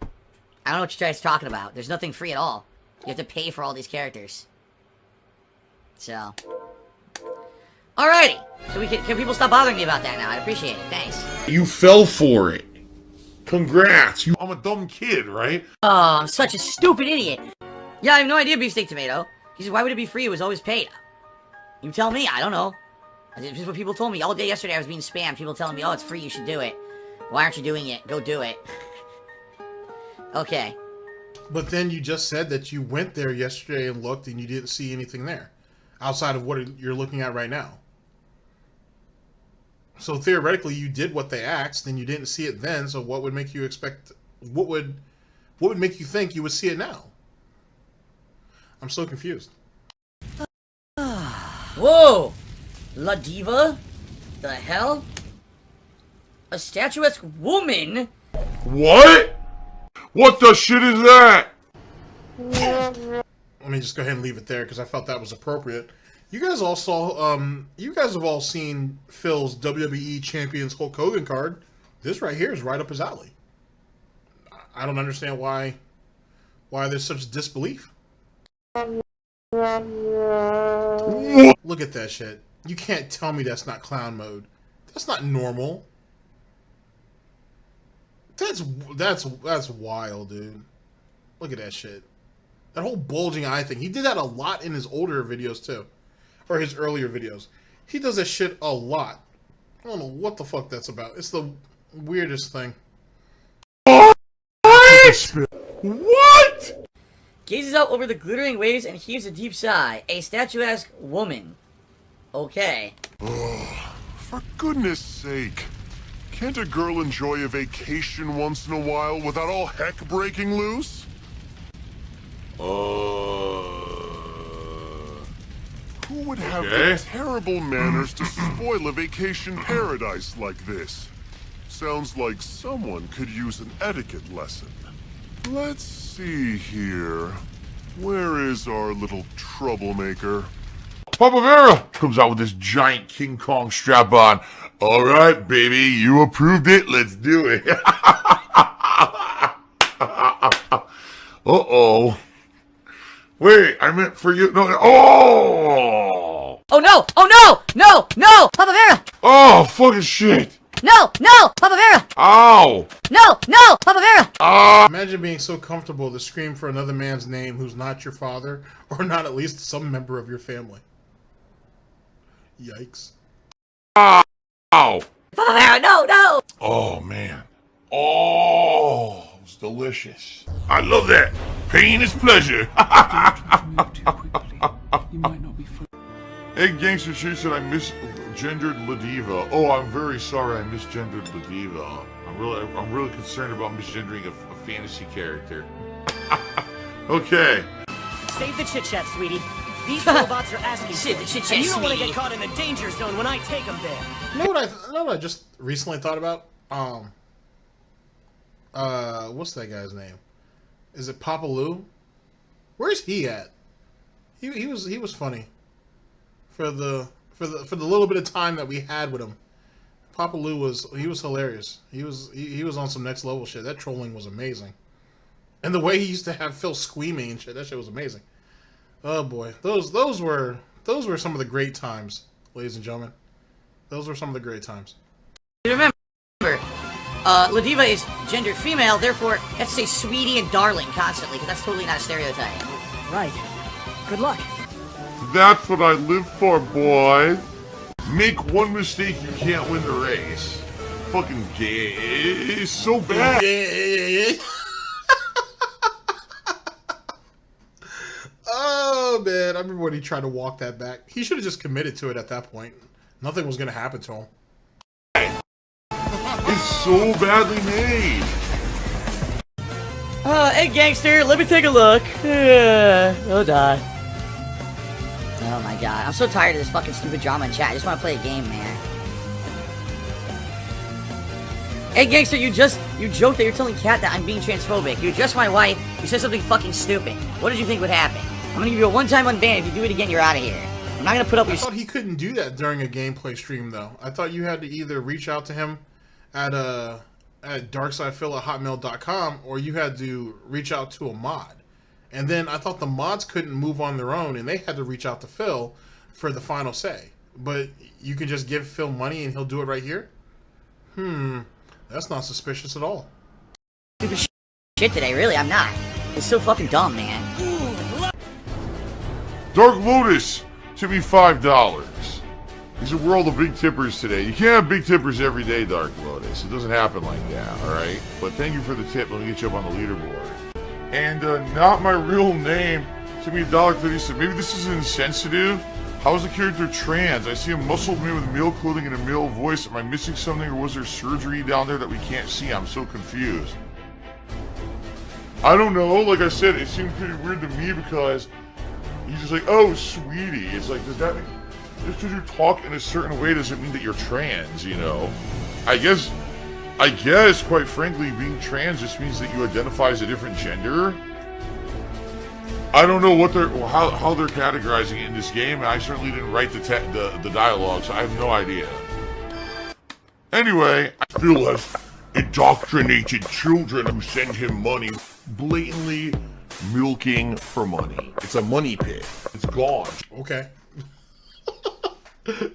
I don't know what you guys are talking about. There's nothing free at all. You have to pay for all these characters. So. Alrighty. So can people stop bothering me about that now? I appreciate it. Thanks.
You fell for it. Congrats. I'm a dumb kid, right?
Oh, I'm such a stupid idiot. Yeah, I have no idea, Beefsteak Tomato. He says, why would it be free? It was always paid. You tell me. I don't know. This is what people told me. All day yesterday I was being spammed. People telling me, oh, it's free. You should do it. Why aren't you doing it? Go do it. Okay.
But then you just said that you went there yesterday and looked and you didn't see anything there. Outside of what you're looking at right now. So theoretically you did what they asked and you didn't see it then, so what would make you expect... What would make you think you would see it now? I'm so confused.
Whoa! Ladiva? The hell? A statuesque woman?
What? What the shit is that?
Let me just go ahead and leave it there because I felt that was appropriate. You guys all saw, you guys have all seen Phil's WWE Champions Hulk Hogan card. This right here is right up his alley. I don't understand why there's such disbelief. Look at that shit. You can't tell me that's not clown mode. That's not normal. That's wild, dude. Look at that shit. That whole bulging eye thing. He did that a lot in his older videos too. Or his earlier videos. He does that shit a lot. I don't know what the fuck that's about. It's the weirdest thing.
What?
Gazes out over the glittering waves and heaves a deep sigh. A statuesque woman. Okay.
Oh, for goodness sake. Can't a girl enjoy a vacation once in a while without all heck breaking loose? Who would have the terrible manners to spoil a vacation paradise like this? Sounds like someone could use an etiquette lesson. Let's see here. Where is our little troublemaker?
Papa Vera comes out with this giant King Kong strap on. All right, baby, you approved it. Let's do it. Uh-oh. Wait, I meant for you. No. Oh!
Oh no! Oh no! No! No! Papa Vera!
Oh, fucking shit.
No! No! Papa Vera!
Ow!
No! No! Papa Vera!
Imagine being so comfortable to scream for another man's name who's not your father, or not at least some member of your family. Yikes.
Ow!
Papa Vera! No! No!
Oh, man. Oh, it was delicious. I love that. Pain is pleasure. Hey, Gangster Chief said I misgendered ladiva. Oh, I'm very sorry I misgendered ladiva. I'm really concerned about misgendering a fantasy character. Okay.
Save the chit chat, sweetie. These robots are asking
Shit,
for
the
it,
chit-chat,
and you don't want to
sweetie.
get caught in the danger zone when I take them there.
You know what I just recently thought about? What's that guy's name? Is it Papa Lou? Where's he at? He was funny for the little bit of time that we had with him. Papa Lou was hilarious. He was on some next level shit. That trolling was amazing. And the way he used to have Phil screaming and shit, that shit was amazing. Oh boy. Those were some of the great times, ladies and gentlemen. Those were some of the great times.
Remember, ladiva is gendered female, therefore you have to say sweetie and darling constantly, because that's totally not a stereotype.
Right. Good luck.
That's what I live for, boys. Make one mistake, you can't win the race. Fucking gay. It's so bad.
Oh man, I remember when he tried to walk that back. He should have just committed to it at that point. Nothing was gonna happen to him.
It's so badly made.
Hey gangster, let me take a look. Oh die. Oh my god, I'm so tired of this fucking stupid drama in chat. I just want to play a game, man. Hey gangster, you joked that you're telling Kat that I'm being transphobic. You addressed my wife, you said something fucking stupid. What did you think would happen? I'm gonna give you a one-time unban. If you do it again, you're out of here. I'm not gonna put up
I
your...
thought he couldn't do that during a gameplay stream, though. I thought you had to either reach out to him at darksidephil@hotmail.com, or you had to reach out to a mod. And then I thought the mods couldn't move on their own, and they had to reach out to Phil for the final say. But you can just give Phil money and he'll do it right here? That's not suspicious at all.
Stupid shit today, really, I'm not. It's so fucking dumb, man.
Dark Lotus tipped me $5. He's a world of big tippers today. You can't have big tippers every day, Dark Lotus. It doesn't happen like that, alright? But thank you for the tip. Let me get you up on the leaderboard. And not my real name. Tipped me $1.30. Maybe this is insensitive. How is the character trans? I see a muscled man with male clothing and a male voice. Am I missing something, or was there surgery down there that we can't see? I'm so confused. I don't know. Like I said, it seemed pretty weird to me because he's just like, oh, sweetie. It's like, does that mean just because you talk in a certain way doesn't mean that you're trans, you know? I guess, quite frankly, being trans just means that you identify as a different gender. I don't know what how they're categorizing it in this game, and I certainly didn't write the dialogue, so I have no idea. Anyway, I feel like indoctrinated children who send him money, blatantly milking for money. It's a money pit. It's gone.
Okay.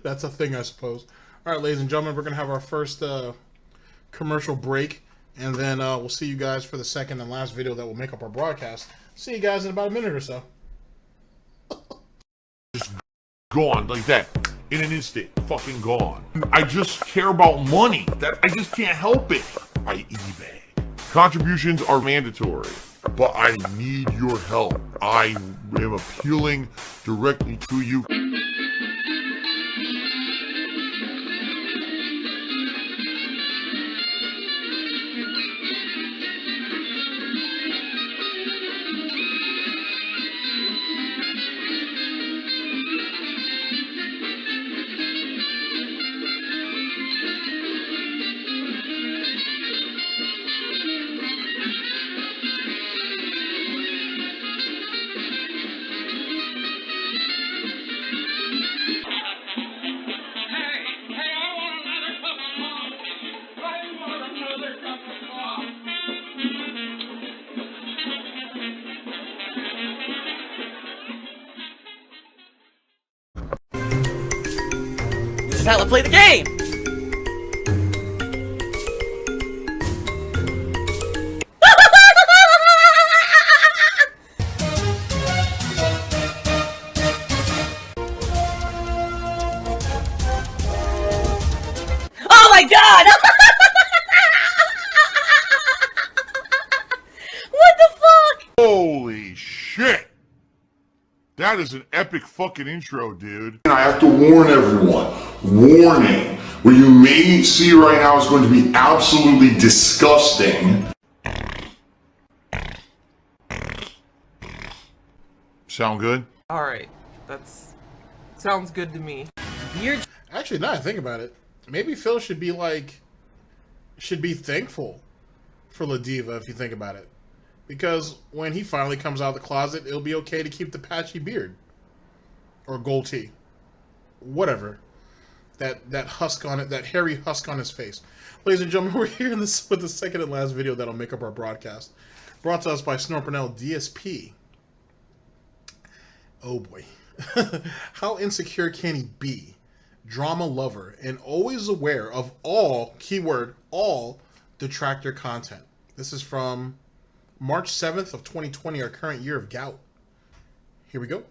That's a thing, I suppose. All right, ladies and gentlemen, we're going to have our first commercial break, and then we'll see you guys for the second and last video that will make up our broadcast. See you guys in about a minute or so.
Just gone like that. In an instant. Fucking gone. I just care about money. I just can't help it. I eBay. Contributions are mandatory, but I need your help. I am appealing directly to you.
This is how I play the game! Oh my god! What the fuck?
Holy shit! That is an epic fucking intro, dude. And I have to warn everyone. Warning. What you may see right now is going to be absolutely disgusting. Sound good?
All right, that's sounds good to me.
Weird.
Actually, now I think about it, maybe Phil should be thankful for Ladiva if you think about it, because when he finally comes out of the closet, it'll be okay to keep the patchy beard or goatee, whatever. That husk on it, that hairy husk on his face. Ladies and gentlemen, we're here with the second and last video that'll make up our broadcast. Brought to us by Burnell DSP. Oh boy. How insecure can he be? Drama lover and always aware of all, keyword, all detractor content. This is from March 7th of 2020, our current year of gout. Here we go.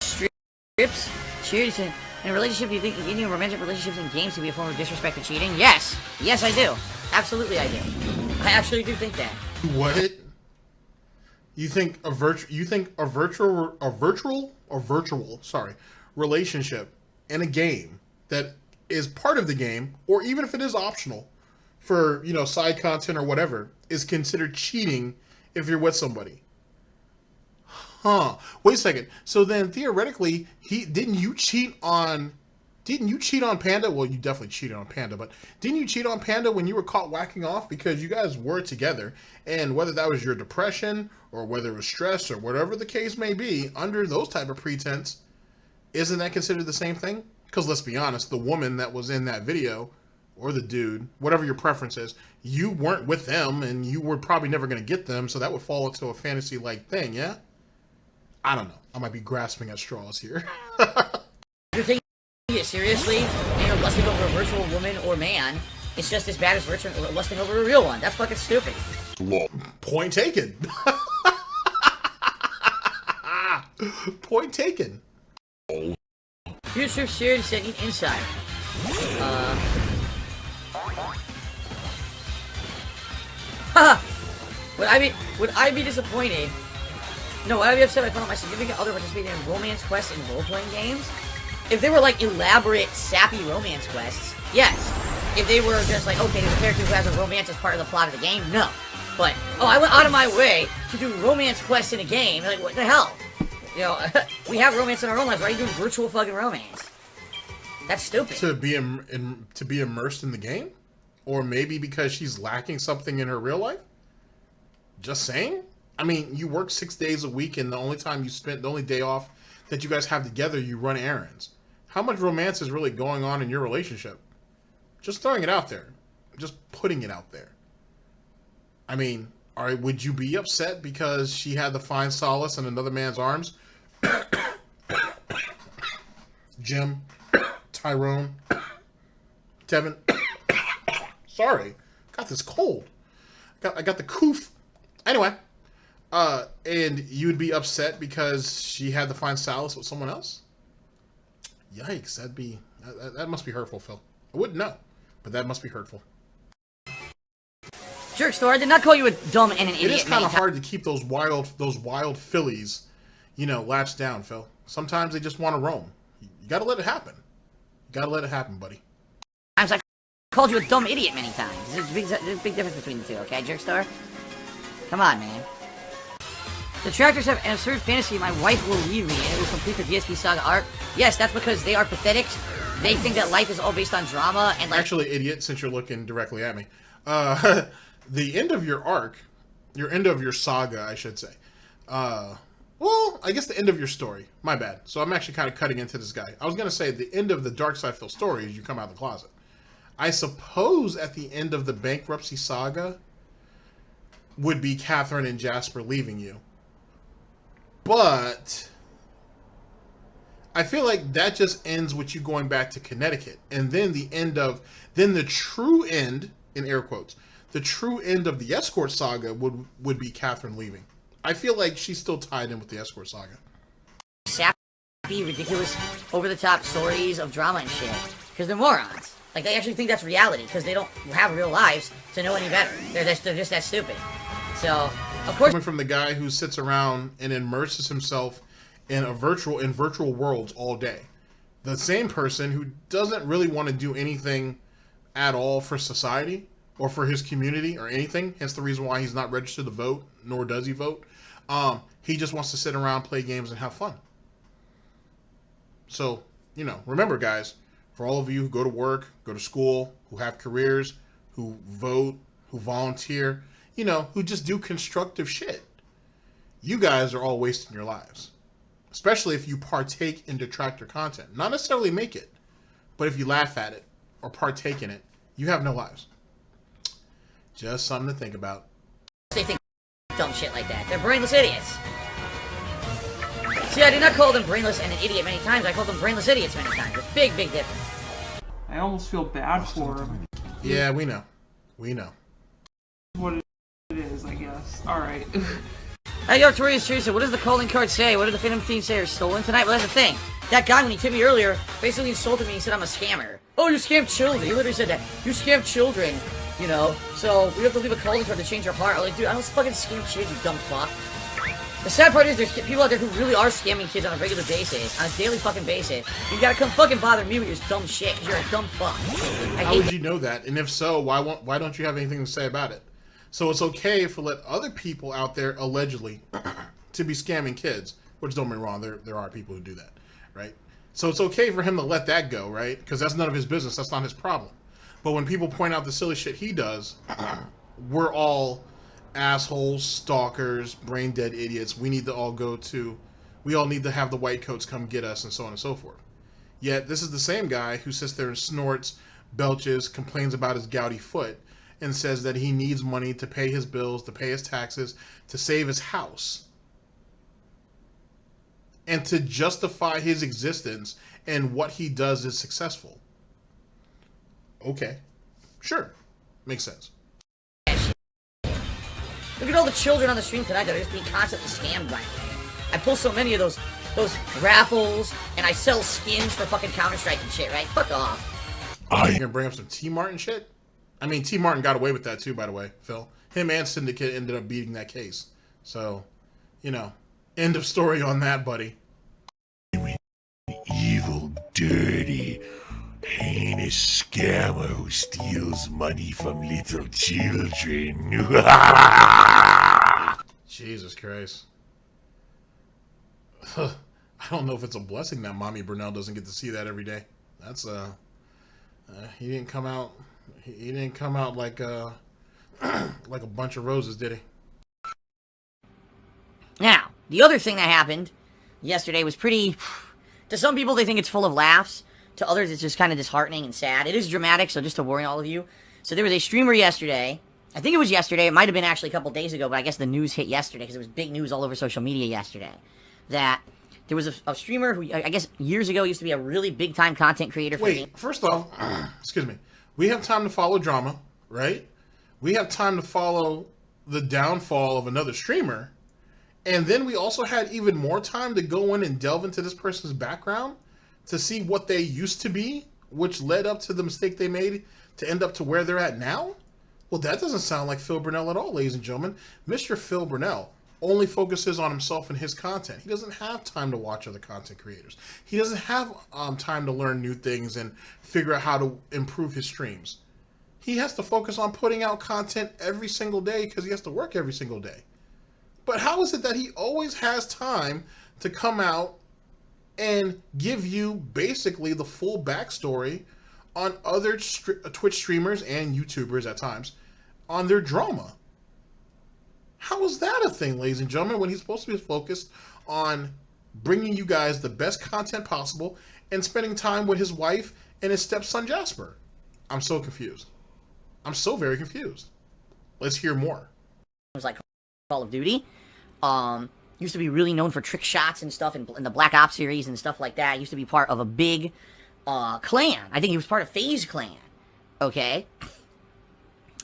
Strips, cheers, in a relationship, do you think any romantic relationships in games can be a form of disrespect or cheating? Yes. Yes, I do. Absolutely, I do. I actually do think that.
What? You think a virtual relationship in a game that is part of the game, or even if it is optional for, you know, side content or whatever, is considered cheating if you're with somebody? Huh. Wait a second. So then theoretically, didn't you cheat on Panda? Well, you definitely cheated on Panda, but didn't you cheat on Panda when you were caught whacking off because you guys were together? And whether that was your depression or whether it was stress or whatever the case may be, under those type of pretense, isn't that considered the same thing? Because let's be honest, the woman that was in that video, or the dude, whatever your preference is, you weren't with them and you were probably never going to get them, so that would fall into a fantasy-like thing, yeah? I don't know. I might be grasping at straws here.
You're taking it seriously, and you're lusting over a virtual woman or man. It's just as bad as lusting over a real one. That's fucking stupid.
Point taken. Point taken.
Here's your shared setting inside. Would I be disappointed? No, would I be upset if I found out my significant other participating in romance quests and role-playing games? If they were like elaborate, sappy romance quests, yes. If they were just like, okay, there's a character who has a romance as part of the plot of the game, no. But, oh, I went out of my way to do romance quests in a game. Like, what the hell? You know, we have romance in our own lives. Why are you doing virtual fucking romance? That's stupid.
To be immersed in the game? Or maybe because she's lacking something in her real life? Just saying? I mean, you work 6 days a week, and the only day off that you guys have together, you run errands. How much romance is really going on in your relationship? Just throwing it out there. Just putting it out there. I mean, would you be upset because she had to find solace in another man's arms? Jim, Tyrone, Devin. Sorry, got this cold. I got the coof. Anyway, and you'd be upset because she had to find solace with someone else? Yikes, that must be hurtful, Phil. I wouldn't know, but that must be hurtful.
Jerkstore, I did not call you a dumb and an idiot.
It is kind of hard to keep those wild fillies, you know, latched down, Phil. Sometimes they just want to roam. You gotta let it happen. You gotta let it happen, buddy.
I called you a dumb idiot many times. There's a big difference between the two, okay, Jerkstore? Come on, man. The Detractors have an absurd fantasy my wife will leave me and it will complete the DSP saga arc. Yes, that's because they are pathetic. They think that life is all based on drama and like...
Actually, idiot, since you're looking directly at me. The end of your arc, your end of your saga, I should say. Well, I guess the end of your story. My bad. So I'm actually kind of cutting into this guy. I was going to say the end of the Dark Side Phil story is you come out of the closet. I suppose at the end of the bankruptcy saga would be Catherine and Jasper leaving you. But I feel like that just ends with you going back to Connecticut. And then the true end, in air quotes, the true end of the Escort saga would be Catherine leaving. I feel like she's still tied in with the Escort saga.
Sappy, ridiculous, over-the-top stories of drama and shit. Because they're morons. Like, they actually think that's reality, because they don't have real lives to know any better. They're just that stupid. So, of course...
Coming from the guy who sits around and immerses himself in virtual worlds all day. The same person who doesn't really want to do anything at all for society or for his community or anything. Hence the reason why he's not registered to vote, nor does he vote. He just wants to sit around, play games, and have fun. So, you know, remember, guys, for all of you who go to work, go to school, who have careers, who vote, who volunteer, you know, who just do constructive shit, you guys are all wasting your lives. Especially if you partake in detractor content. Not necessarily make it, but if you laugh at it or partake in it, you have no lives. Just something to think about.
They think dumb shit like that. They're brainless idiots. See, I did not call them brainless and an idiot many times. I called them brainless idiots many times. There's a big, big difference.
I almost feel bad for him.
Yeah, we know. We know.
What it is, I guess. Alright.
Hey, yo, Torius Teresa, what does the calling card say? What did the Phantom Theme say? Are stolen tonight? Well, that's the thing. That guy, when he tipped me earlier, basically insulted me and said I'm a scammer. Oh, you scam children. He literally said that. You scam children, you know? So, we have to leave a calling card to change our part. I'm like, dude, I don't fucking scam kids, you dumb fuck. The sad part is there's people out there who really are scamming kids on a regular basis, on a daily fucking basis. You gotta come fucking bother me with your dumb shit, because you're a dumb fuck.
How would you know that? And if so, why don't you have anything to say about it? So it's okay for let other people out there allegedly to be scamming kids, which don't get me wrong, there are people who do that, right? So it's okay for him to let that go, right? Because that's none of his business. That's not his problem. But when people point out the silly shit he does, we're all assholes, stalkers, brain dead idiots. We need to all we all need to have the white coats come get us, and so on and so forth. Yet this is the same guy who sits there and snorts, belches, complains about his gouty foot, and says that he needs money to pay his bills, to pay his taxes, to save his house, and to justify his existence and what he does is successful. Okay, sure, makes sense.
Look at all the children on the stream tonight that are just being constantly scammed by me. I pull so many of those raffles, and I sell skins for fucking Counter-Strike and shit, right? Fuck off.
You're gonna bring up some T Martin shit? I mean, T Martin got away with that too, by the way, Phil. Him and Syndicate ended up beating that case. So, you know, end of story on that, buddy.
Evil, dirty, heinous scammer who steals money from little children.
Jesus Christ. I don't know if it's a blessing that Mommy Burnell doesn't get to see that every day. That's he didn't come out like like a bunch of roses, did he?
Now, the other thing that happened yesterday was pretty... To some people, they think it's full of laughs. To others, it's just kind of disheartening and sad. It is dramatic, so just to warn all of you. So there was a streamer yesterday. I think it was yesterday. It might have been actually a couple days ago, but I guess the news hit yesterday because it was big news all over social media yesterday. That there was a streamer who, I guess years ago, used to be a really big-time content creator for me.
First off, excuse me. We have time to follow drama, right? We have time to follow the downfall of another streamer. And then we also had even more time to go in and delve into this person's background to see what they used to be, which led up to the mistake they made to end up to where they're at now? Well, that doesn't sound like Phil Burnell at all, ladies and gentlemen. Mr. Phil Burnell only focuses on himself and his content. He doesn't have time to watch other content creators. He doesn't have time to learn new things and figure out how to improve his streams. He has to focus on putting out content every single day because he has to work every single day. But how is it that he always has time to come out and give you basically the full backstory on other Twitch streamers and YouTubers at times on their drama? How is that a thing, ladies and gentlemen, when he's supposed to be focused on bringing you guys the best content possible and spending time with his wife and his stepson Jasper? I'm so confused. I'm so very confused. Let's hear more.
It was like Call of Duty. Used to be really known for trick shots and stuff in the Black Ops series and stuff like that. Used to be part of a big clan. I think he was part of FaZe clan. Okay?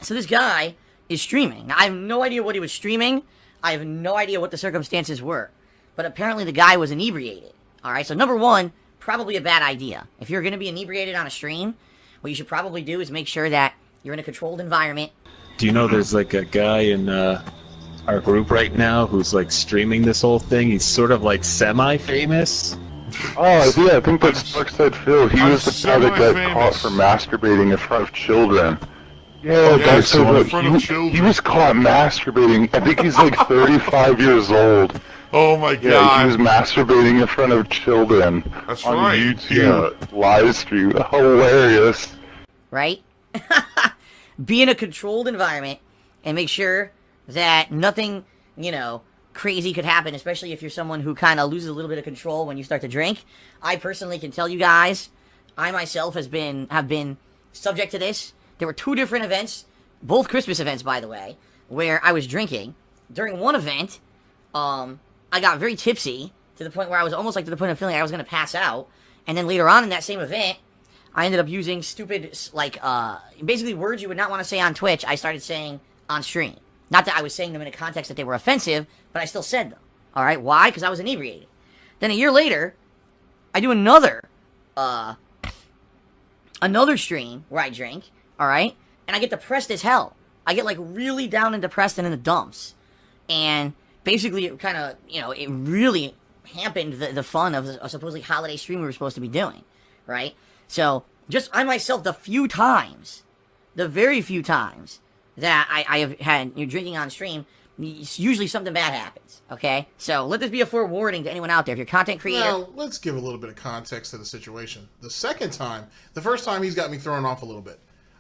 So this guy is streaming. Now, I have no idea what he was streaming. I have no idea what the circumstances were. But apparently the guy was inebriated. Alright, so number one, probably a bad idea. If you're going to be inebriated on a stream, what you should probably do is make sure that you're in a controlled environment.
Do you know there's like a guy in our group right now who's like streaming this whole thing? He's sort of like semi-famous.
Oh, yeah, I think that's Dark Side Phil. He was the guy that got caught for masturbating in front of children.
Yeah,
Yes,
so
in front of
he
children.
was caught masturbating. I think he's like 35 years old.
Oh my
Yeah,
god.
he was masturbating in front of children
That's
on
right.
YouTube live stream. Hilarious.
Right? Be in a controlled environment and make sure that nothing, you know, crazy could happen, especially if you're someone who kind of loses a little bit of control when you start to drink. I personally can tell you guys, I myself have been subject to this. There were 2 different events, both Christmas events, by the way, where I was drinking. During one event, I got very tipsy to the point where I was almost like to the point of feeling like I was going to pass out. And then later on in that same event, I ended up using stupid, like, basically words you would not want to say on Twitch, I started saying on stream. Not that I was saying them in a context that they were offensive, but I still said them. Alright, why? Because I was inebriated. Then a year later, I do another stream where I drink, alright? And I get depressed as hell. I get, like, really down and depressed and in the dumps. And basically, it kind of, you know, it really hampered the fun of a supposedly holiday stream we were supposed to be doing, right? So, just I myself, the very few times that I have had drinking on stream, usually something bad happens, okay? So, let this be a forewarning to anyone out there. If you're a content creator...
Well, let's give a little bit of context to the situation. The first time he's got me thrown off a little bit.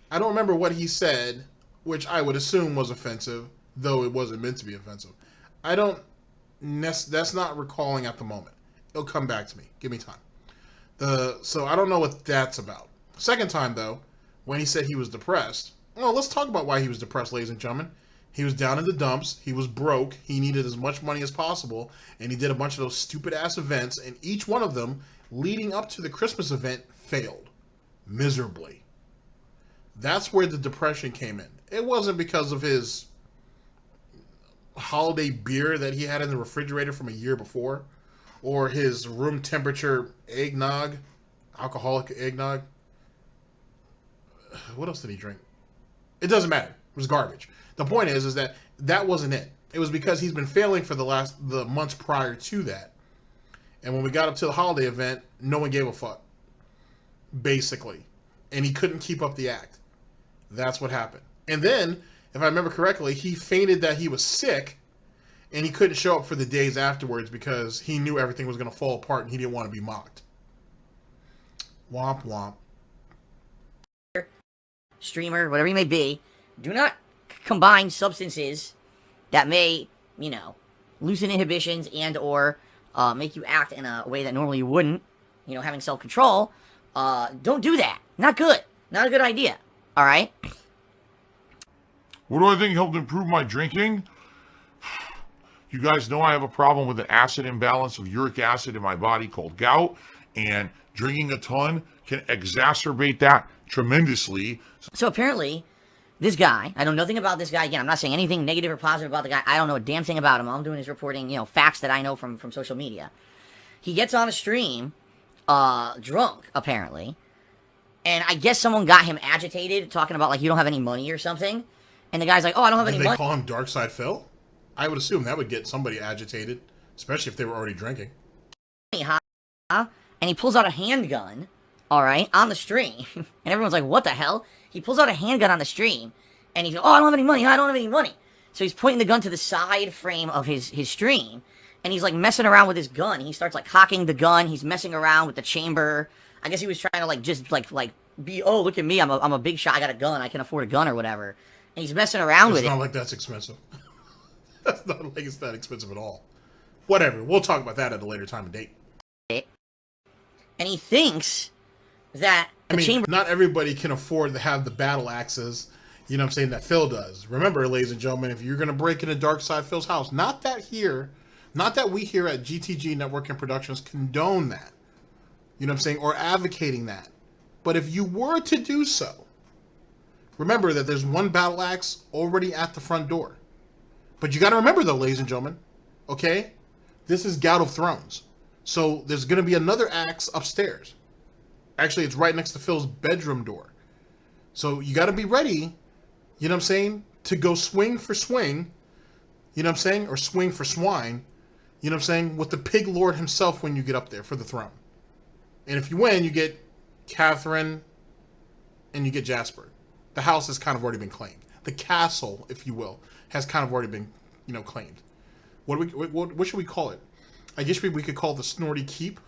I don't remember what he said, which I would assume was offensive, though it wasn't meant to be offensive. That's not recalling at the moment. It'll come back to me. Give me time. So I don't know what that's about. Second time, though, when he said he was depressed. Well, let's talk about why he was depressed, ladies and gentlemen. He was down in the dumps. He was broke. He needed as much money as possible. And he did a bunch of those stupid-ass events. And each one of them, leading up to the Christmas event, failed. Miserably. That's where the depression came in. It wasn't because of his holiday beer that he had in the refrigerator from a year before. Or his room temperature eggnog. Alcoholic eggnog. What else did he drink? It doesn't matter. It was garbage. The point is that wasn't it. It was because he's been failing for the months prior to that. And when we got up to the holiday event, no one gave a fuck. Basically. And he couldn't keep up the act. That's what happened. And then, if I remember correctly, he feigted that he was sick and he couldn't show up for the days afterwards because he knew everything was going to fall apart and he didn't want to be mocked. Womp womp.
Streamer, whatever you may be, do not combine substances that may, you know, loosen inhibitions and or make you act in a way that normally you wouldn't. You know, having self-control. Don't do that. Not good. Not a good idea. Alright?
What do I think helped improve my drinking? You guys know I have a problem with an acid imbalance of uric acid in my body called gout, and drinking a ton can exacerbate that tremendously.
So apparently, this guy, I know nothing about this guy. Again, I'm not saying anything negative or positive about the guy. I don't know a damn thing about him. All I'm doing is reporting, you know, facts that I know from social media. He gets on a stream, drunk, apparently. And I guess someone got him agitated, talking about, like, you don't have any money or something. And the guy's like, oh, I don't have any money.
Did they call him Dark Side Phil? I would assume that would get somebody agitated, especially if they were already drinking.
Huh? And he pulls out a handgun, alright, on the stream. And everyone's like, what the hell? He pulls out a handgun on the stream. And he's like, oh, I don't have any money. I don't have any money. So he's pointing the gun to the side frame of his stream. And he's, like, messing around with his gun. He starts, like, cocking the gun. He's messing around with the chamber. I guess he was trying to, like, just, like be, oh, look at me. I'm a big shot. I got a gun. I can afford a gun or whatever. And he's messing around with it.
It's not like that's expensive. That's not like it's that expensive at all. Whatever. We'll talk about that at a later time and date.
And he thinks that the chamber...
not everybody can afford to have the battle axes, you know what I'm saying, that Phil does. Remember, ladies and gentlemen, if you're going to break into Dark Side Phil's house, not that we here at GTG Networking Productions condone that. You know what I'm saying? Or advocating that. But if you were to do so, remember that there's one battle axe already at the front door. But you got to remember, though, ladies and gentlemen, okay? This is Gout of Thrones. So there's going to be another axe upstairs. Actually, it's right next to Phil's bedroom door. So you got to be ready, you know what I'm saying, to go swing for swing, you know what I'm saying, or swing for swine, you know what I'm saying, with the pig lord himself when you get up there for the throne. And if you win, you get Catherine and you get Jasper. The house has kind of already been claimed. The castle, if you will, has kind of already been, claimed. What should we call it? I guess we could call it the Snorty Keep.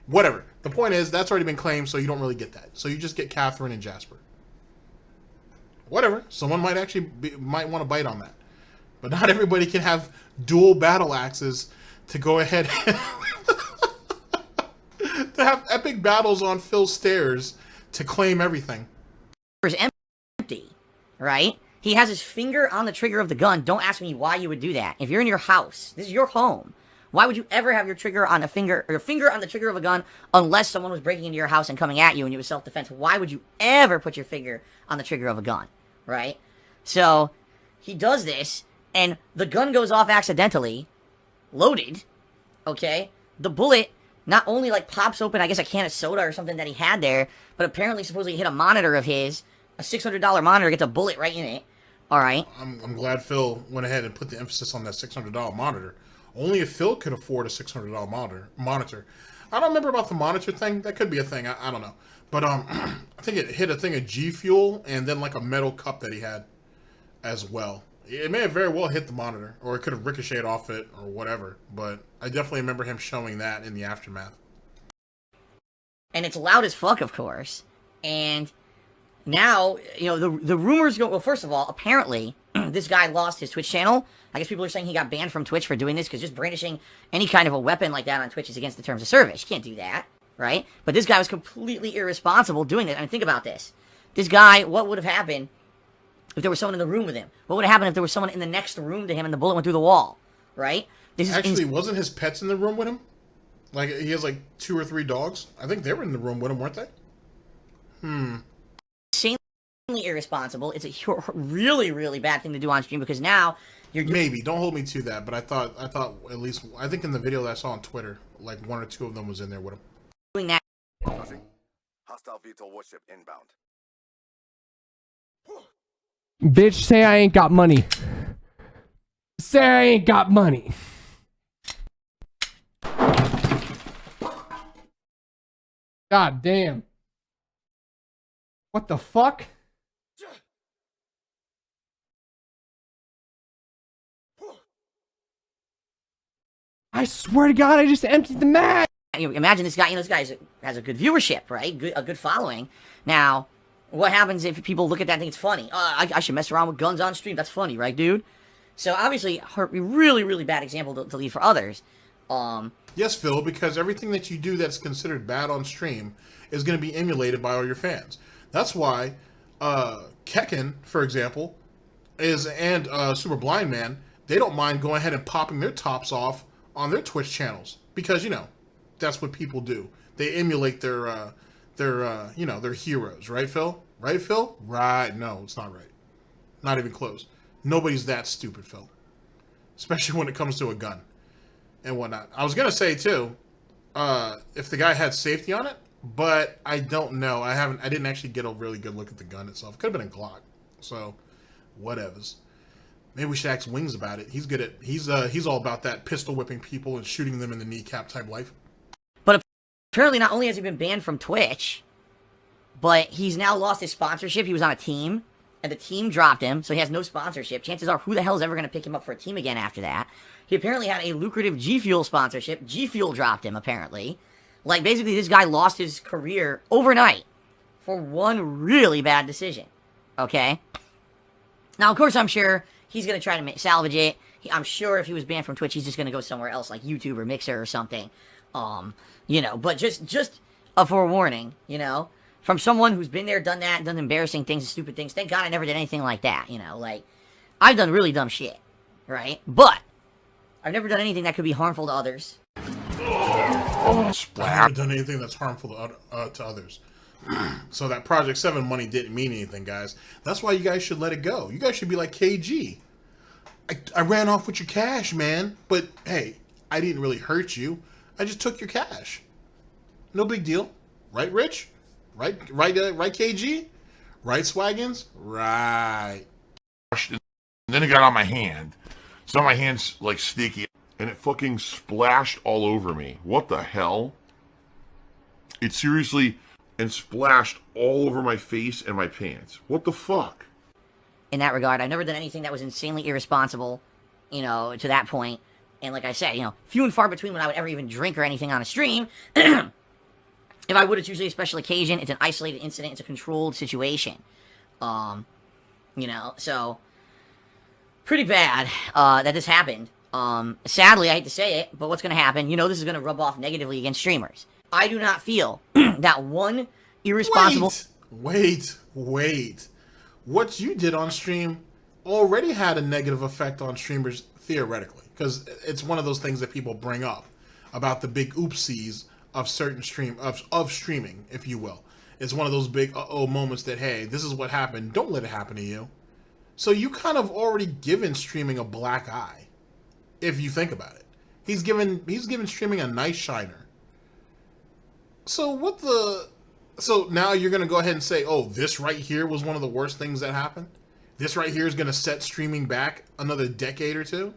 Whatever. The point is, that's already been claimed, so you don't really get that. So you just get Catherine and Jasper. Whatever. Someone might actually might want to bite on that. But not everybody can have dual battle axes to go ahead and to have epic battles on Phil's stairs to claim everything.
Is empty, right? He has his finger on the trigger of the gun. Don't ask me why you would do that. If you're in your house, this is your home. Why would you ever have your finger on the trigger of a gun unless someone was breaking into your house and coming at you and it was self-defense? Why would you ever put your finger on the trigger of a gun, right? So he does this, and the gun goes off accidentally, loaded, okay? The bullet not only like pops open, I guess, a can of soda or something that he had there, but apparently supposedly hit a monitor of his, a $600 monitor, gets a bullet right in it. All right.
I'm glad Phil went ahead and put the emphasis on that $600 monitor. Only if Phil could afford a $600 monitor. I don't remember about the monitor thing. That could be a thing. I don't know. But I think it hit a thing of G Fuel and then like a metal cup that he had as well. It may have very well hit the monitor, or it could have ricocheted off it or whatever. But I definitely remember him showing that in the aftermath.
And it's loud as fuck, of course. And now, the rumors go... Well, first of all, apparently, this guy lost his Twitch channel. I guess people are saying he got banned from Twitch for doing this, because just brandishing any kind of a weapon like that on Twitch is against the terms of service. You can't do that, right? But this guy was completely irresponsible doing this. I mean, think about this. This guy, what would have happened if there was someone in the room with him? What would have happened if there was someone in the next room to him and the bullet went through the wall, right?
Actually, wasn't his pets in the room with him? Like, he has like 2 or 3 dogs? I think they were in the room with him, weren't they?
Insanely irresponsible. It's a really, really bad thing to do on stream, because now you're...
Maybe. Don't hold me to that, but I thought at least... I think in the video that I saw on Twitter, like 1 or 2 of them was in there with him.
Doing that...
Hostile VTOL warship inbound.
Bitch, say I ain't got money. Say I ain't got money. God damn. What the fuck? I swear to God, I just emptied the mag.
Imagine this guy, this guy has a good viewership, right? A good following. Now, what happens if people look at that and think it's funny? I should mess around with guns on stream. That's funny, right, dude? So, obviously, a really, really bad example to leave for others.
Yes, Phil, because everything that you do that's considered bad on stream is going to be emulated by all your fans. That's why Kekken, for example, and Super Blind Man, they don't mind going ahead and popping their tops off on their Twitch channels, because that's what people do. They emulate their heroes, right, Phil? Right, Phil? Right? No, it's not right. Not even close. Nobody's that stupid, Phil. Especially when it comes to a gun and whatnot. I was gonna say too, if the guy had safety on it, but I don't know. I didn't actually get a really good look at the gun itself. Could have been a Glock. So, whatevers. Maybe we should ask Wings about it. He's good at he's all about that pistol whipping people and shooting them in the kneecap type life.
But apparently, not only has he been banned from Twitch, but he's now lost his sponsorship. He was on a team, and the team dropped him, so he has no sponsorship. Chances are, who the hell is ever going to pick him up for a team again after that? He apparently had a lucrative G Fuel sponsorship. G Fuel dropped him, apparently. Like, basically, this guy lost his career overnight for one really bad decision. Okay? Now, of course, I'm sure he's going to try to salvage it. I'm sure if he was banned from Twitch, he's just going to go somewhere else, like YouTube or Mixer or something. But just a forewarning, from someone who's been there, done that, done embarrassing things and stupid things. Thank God I never did anything like that, like, I've done really dumb shit, right? But I've never done anything that could be harmful to others.
I've never done anything that's harmful to others. So that Project 7 money didn't mean anything, guys. That's why you guys should let it go. You guys should be like KG. I ran off with your cash, man. But, hey, I didn't really hurt you. I just took your cash. No big deal. Right, Rich? Right, KG? Right, Swaggins? Right.
And then it got on my hand. So my hand's, like, sticky. And it fucking splashed all over me. What the hell? It seriously... and splashed all over my face and my pants. What the fuck?
In that regard, I've never done anything that was insanely irresponsible, you know, to that point. And like I said, you know, few and far between when I would ever even drink or anything on a stream. If I would, it's usually a special occasion. It's an isolated incident. It's a controlled situation. You know, so pretty bad that this happened. Sadly, I hate to say it, but what's going to happen? You know, this is going to rub off negatively against streamers. I do not feel that one irresponsible...
Wait. What you did on stream already had a negative effect on streamers, theoretically. Because it's one of those things that people bring up about the big oopsies of certain streaming, if you will. It's one of those big uh-oh moments that, hey, this is what happened. Don't let it happen to you. So you kind of already given streaming a black eye, if you think about it. He's given streaming a nice shiner. So now you're going to go ahead and say, oh, this right here was one of the worst things that happened? This right here is going to set streaming back another decade or two?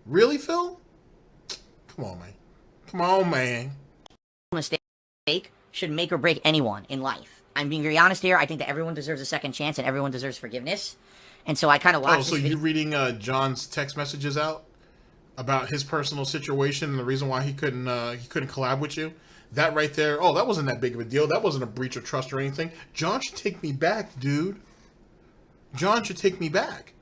Really, Phil? Come on, man.
Mistake should make or break anyone in life. I'm being very honest here. I think that everyone deserves a second chance and everyone deserves forgiveness. And so I kind of watched
Oh, so you're reading John's text messages out about his personal situation and the reason why he couldn't collab with you? That right there, oh, that wasn't that big of a deal. That wasn't a breach of trust or anything. John should take me back, dude. John should take me back.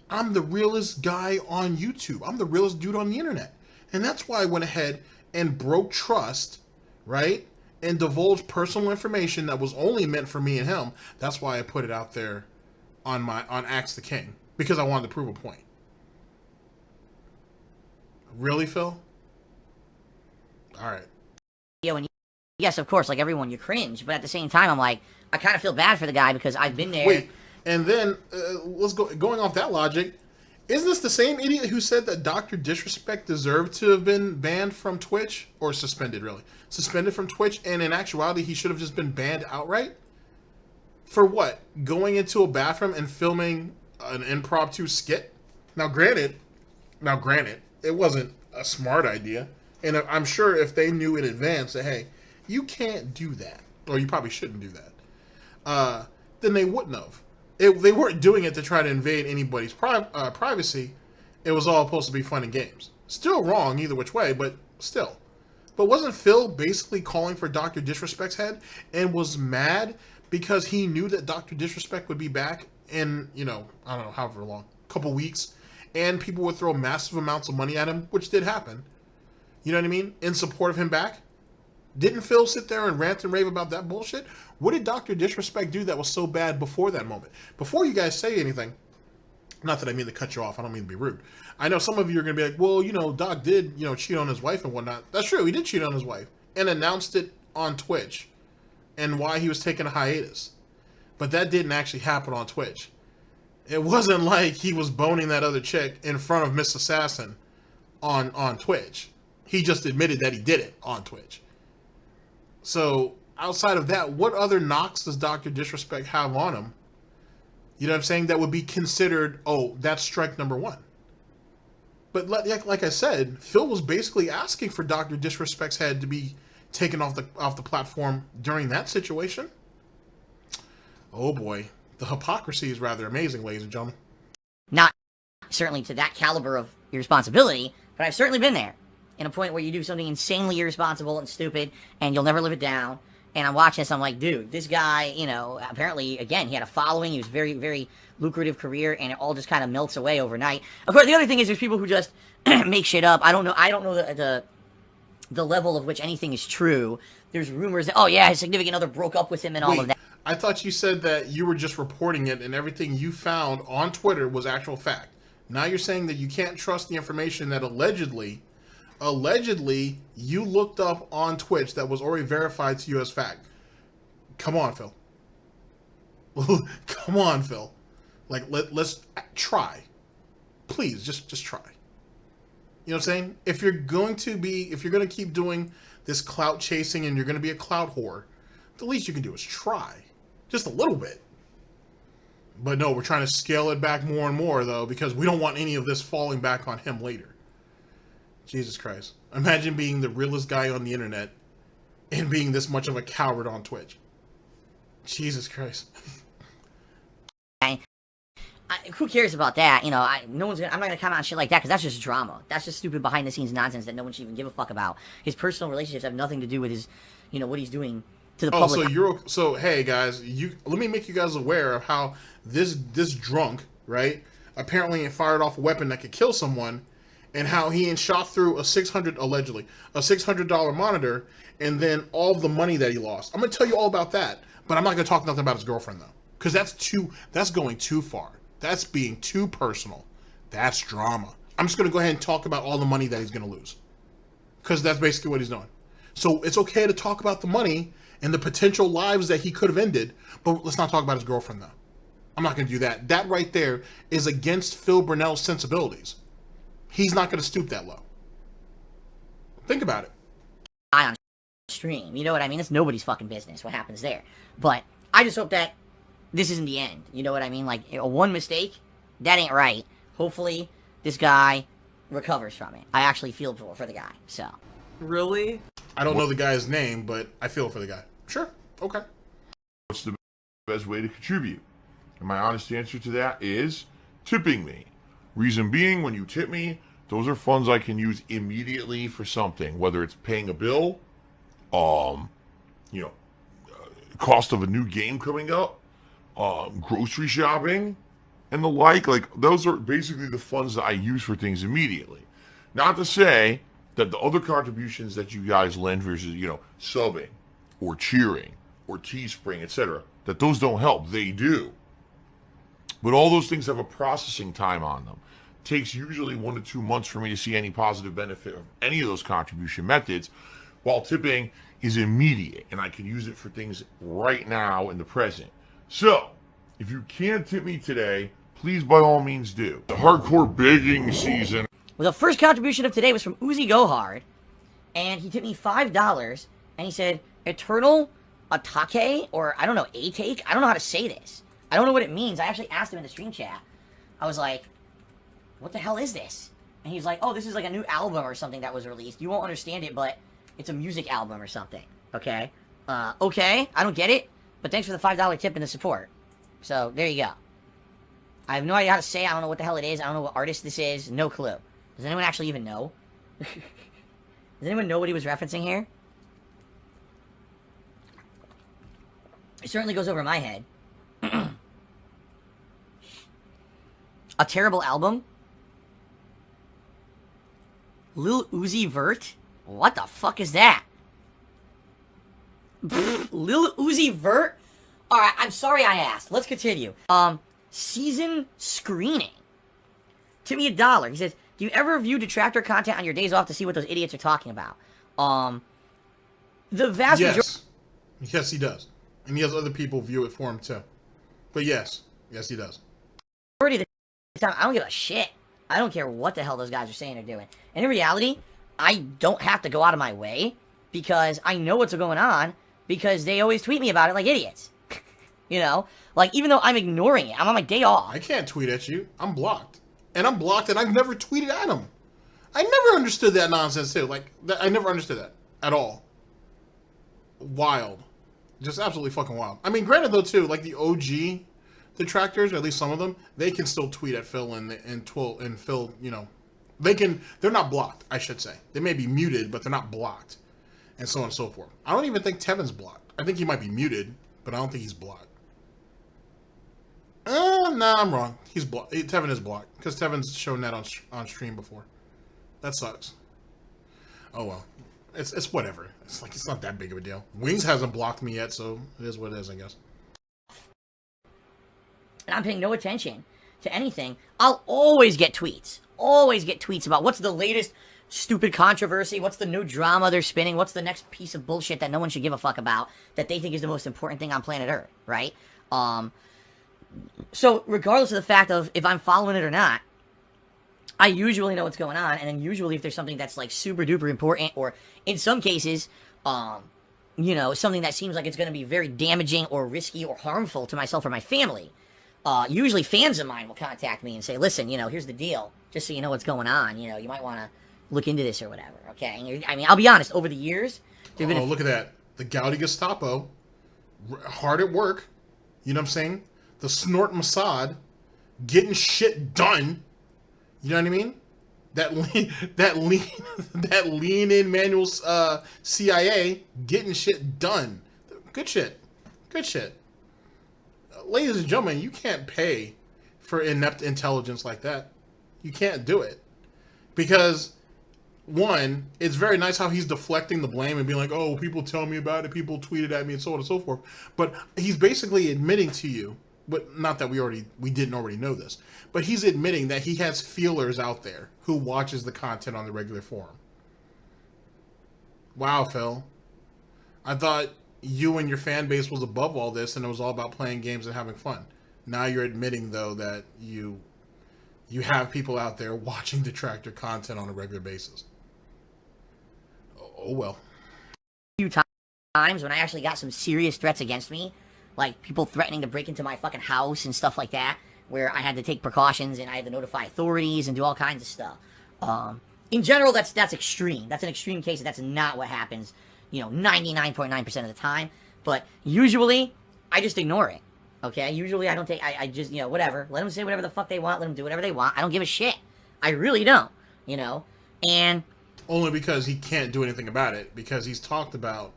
I'm the realest guy on YouTube. I'm the realest dude on the internet. And that's why I went ahead and broke trust, right? And divulged personal information that was only meant for me and him. That's why I put it out there on Axe the King. Because I wanted to prove a point. Really, Phil? Alright.
And yes, of course, like everyone, you cringe. But at the same time, I'm like, I kind of feel bad for the guy because I've been there.
Wait, and then, going off that logic, isn't this the same idiot who said that Dr. Disrespect deserved to have been banned from Twitch? Or suspended, really. Suspended from Twitch, and in actuality, he should have just been banned outright? For what? Going into a bathroom and filming an impromptu skit? Now, granted, it wasn't a smart idea. And I'm sure if they knew in advance that, hey, you can't do that, or you probably shouldn't do that, then they wouldn't have. They weren't doing it to try to invade anybody's privacy. It was all supposed to be fun and games. Still wrong either which way, but still. But wasn't Phil basically calling for Dr. Disrespect's head and was mad because he knew that Dr. Disrespect would be back in, you know, I don't know, however long, couple weeks, and people would throw massive amounts of money at him, which did happen. You know what I mean? In support of him back? Didn't Phil sit there and rant and rave about that bullshit? What did Dr. Disrespect do that was so bad before that moment? Before you guys say anything, not that I mean to cut you off, I don't mean to be rude. I know some of you are going to be like, well, you know, Doc did, you know, cheat on his wife and whatnot. That's true, he did cheat on his wife. And announced it on Twitch. And why he was taking a hiatus. But that didn't actually happen on Twitch. It wasn't like he was boning that other chick in front of Miss Assassin on Twitch. He just admitted that he did it on Twitch. So, outside of that, what other knocks does Dr. Disrespect have on him? You know what I'm saying? That would be considered, oh, that's strike number one. But like I said, Phil was basically asking for Dr. Disrespect's head to be taken off the platform during that situation. Oh boy. The hypocrisy is rather amazing, ladies and gentlemen.
Not certainly to that caliber of irresponsibility, but I've certainly been there. In a point where you do something insanely irresponsible and stupid, and you'll never live it down. And I'm watching this, I'm like, dude, this guy, you know, apparently, again, he had a following, he was very, very lucrative career, and it all just kind of melts away overnight. Of course, the other thing is there's people who just make shit up. I don't know the level of which anything is true. There's rumors that, oh yeah, his significant other broke up with him and all of that.
I thought you said that you were just reporting it and everything you found on Twitter was actual fact. Now you're saying that you can't trust the information that allegedly you looked up on Twitch that was already verified to you as fact. Come on, Phil. Come on, Phil. Like, let's try. Please, just try. You know what I'm saying? If you're going to keep doing this clout chasing and you're going to be a clout whore, the least you can do is try. Just a little bit. But no, we're trying to scale it back more and more, though, because we don't want any of this falling back on him later. Jesus Christ. Imagine being the realest guy on the internet and being this much of a coward on Twitch. Jesus Christ.
Who cares about that? You know, I'm not gonna comment on shit like that because that's just drama. That's just stupid behind the scenes nonsense that no one should even give a fuck about. His personal relationships have nothing to do with his, you know, what he's doing to the public.
So hey guys, let me make you guys aware of how this drunk, right, apparently fired off a weapon that could kill someone, and how he shot through allegedly a $600 monitor, and then all of the money that he lost. I'm gonna tell you all about that, but I'm not gonna talk nothing about his girlfriend though, because that's going too far. That's being too personal. That's drama. I'm just gonna go ahead and talk about all the money that he's gonna lose, because that's basically what he's doing. So it's okay to talk about the money and the potential lives that he could have ended, but let's not talk about his girlfriend though. I'm not gonna do that. That right there is against Phil Burnell's sensibilities. He's not gonna stoop that low. Think about it.
On stream, you know what I mean? It's nobody's fucking business what happens there. But I just hope that this isn't the end. You know what I mean? Like, one mistake, that ain't right. Hopefully, this guy recovers from it. I actually feel for the guy, so.
Really?
I don't know the guy's name, but I feel for the guy. Sure. Okay.
What's the best way to contribute? And my honest answer to that is tipping me. Reason being, when you tip me, those are funds I can use immediately for something, whether it's paying a bill, cost of a new game coming up, grocery shopping, and the like. Like, those are basically the funds that I use for things immediately. Not to say that the other contributions that you guys lend versus, subbing or cheering or Teespring, etc., that those don't help. They do. But all those things have a processing time on them. It takes usually 1 to 2 months for me to see any positive benefit of any of those contribution methods, while tipping is immediate, and I can use it for things right now in the present. So, if you can't tip me today, please by all means do. The hardcore begging season.
Well, the first contribution of today was from Uzi Go Hard, and he tipped me $5, and he said, Eternal Atake, or I don't know, A-Take? I don't know how to say this. I don't know what it means. I actually asked him in the stream chat. I was like, what the hell is this? And he's like, oh, this is like a new album or something that was released. You won't understand it, but it's a music album or something. Okay? Okay, I don't get it, but thanks for the $5 tip and the support. So, there you go. I have no idea how to say it. I don't know what the hell it is. I don't know what artist this is. No clue. Does anyone actually even know? Does anyone know what he was referencing here? It certainly goes over my head. A terrible album? Lil Uzi Vert? What the fuck is that? Lil Uzi Vert? Alright, I'm sorry I asked. Let's continue. Season screening. Tip me $1. He says, do you ever view detractor content on your days off to see what those idiots are talking about? The vast majority...
Yes, he does. And he has other people view it for him, too. But yes. Yes, he does.
Of the time, I don't give a shit. I don't care what the hell those guys are saying or doing. And in reality, I don't have to go out of my way because I know what's going on because they always tweet me about it like idiots. You know? Like, even though I'm ignoring it, I'm on my day off.
I can't tweet at you. I'm blocked. And I'm blocked and I've never tweeted at him. I never understood that nonsense, too. Like, I never understood that at all. Wild. Just absolutely fucking wild. I mean, granted, though, too, like the OG detractors, or at least some of them, they can still tweet at Phil and Phil, they're not blocked, I should say. They may be muted, but they're not blocked. And so on and so forth. I don't even think Tevin's blocked. I think he might be muted, but I don't think he's blocked. Nah, I'm wrong. He's blocked. Tevin is blocked, because Tevin's shown that on stream before. That sucks. Oh well. It's whatever. It's not that big of a deal. Wings hasn't blocked me yet, so it is what it is, I guess.
And I'm paying no attention to anything. I'll always get tweets. Always get tweets about what's the latest stupid controversy, what's the new drama they're spinning, what's the next piece of bullshit that no one should give a fuck about, that they think is the most important thing on planet Earth, right? So regardless of the fact of if I'm following it or not, I usually know what's going on, and then usually if there's something that's like super duper important, or in some cases, something that seems like it's going to be very damaging or risky or harmful to myself or my family, usually fans of mine will contact me and say, listen, here's the deal, just so you know what's going on, you might want to look into this or whatever, okay? I mean, I'll be honest, over the years,
look at that. The Gaudi Gestapo hard at work. You know what I'm saying? The Snort Mossad getting shit done. You know what I mean? That lean in manual CIA getting shit done. Good shit. Good shit. Ladies and gentlemen, you can't pay for inept intelligence like that. You can't do it. Because, one, it's very nice how he's deflecting the blame and being like, oh, people tell me about it, people tweeted at me, and so on and so forth. But he's basically admitting to you, but not that we didn't already know this, but he's admitting that he has feelers out there who watches the content on the regular forum. Wow, Phil. I thought you and your fan base was above all this and it was all about playing games and having fun. Now you're admitting, though, that you have people out there watching detractor content on a regular basis. Oh well.
A few times when I actually got some serious threats against me, like people threatening to break into my fucking house and stuff like that, where I had to take precautions and I had to notify authorities and do all kinds of stuff. In general, that's extreme. That's an extreme case. That's not what happens, 99.9% of the time. But usually, I just ignore it. Okay? Usually, I don't take... I just, whatever. Let them say whatever the fuck they want. Let them do whatever they want. I don't give a shit. I really don't. And...
Only because he can't do anything about it. Because he's talked about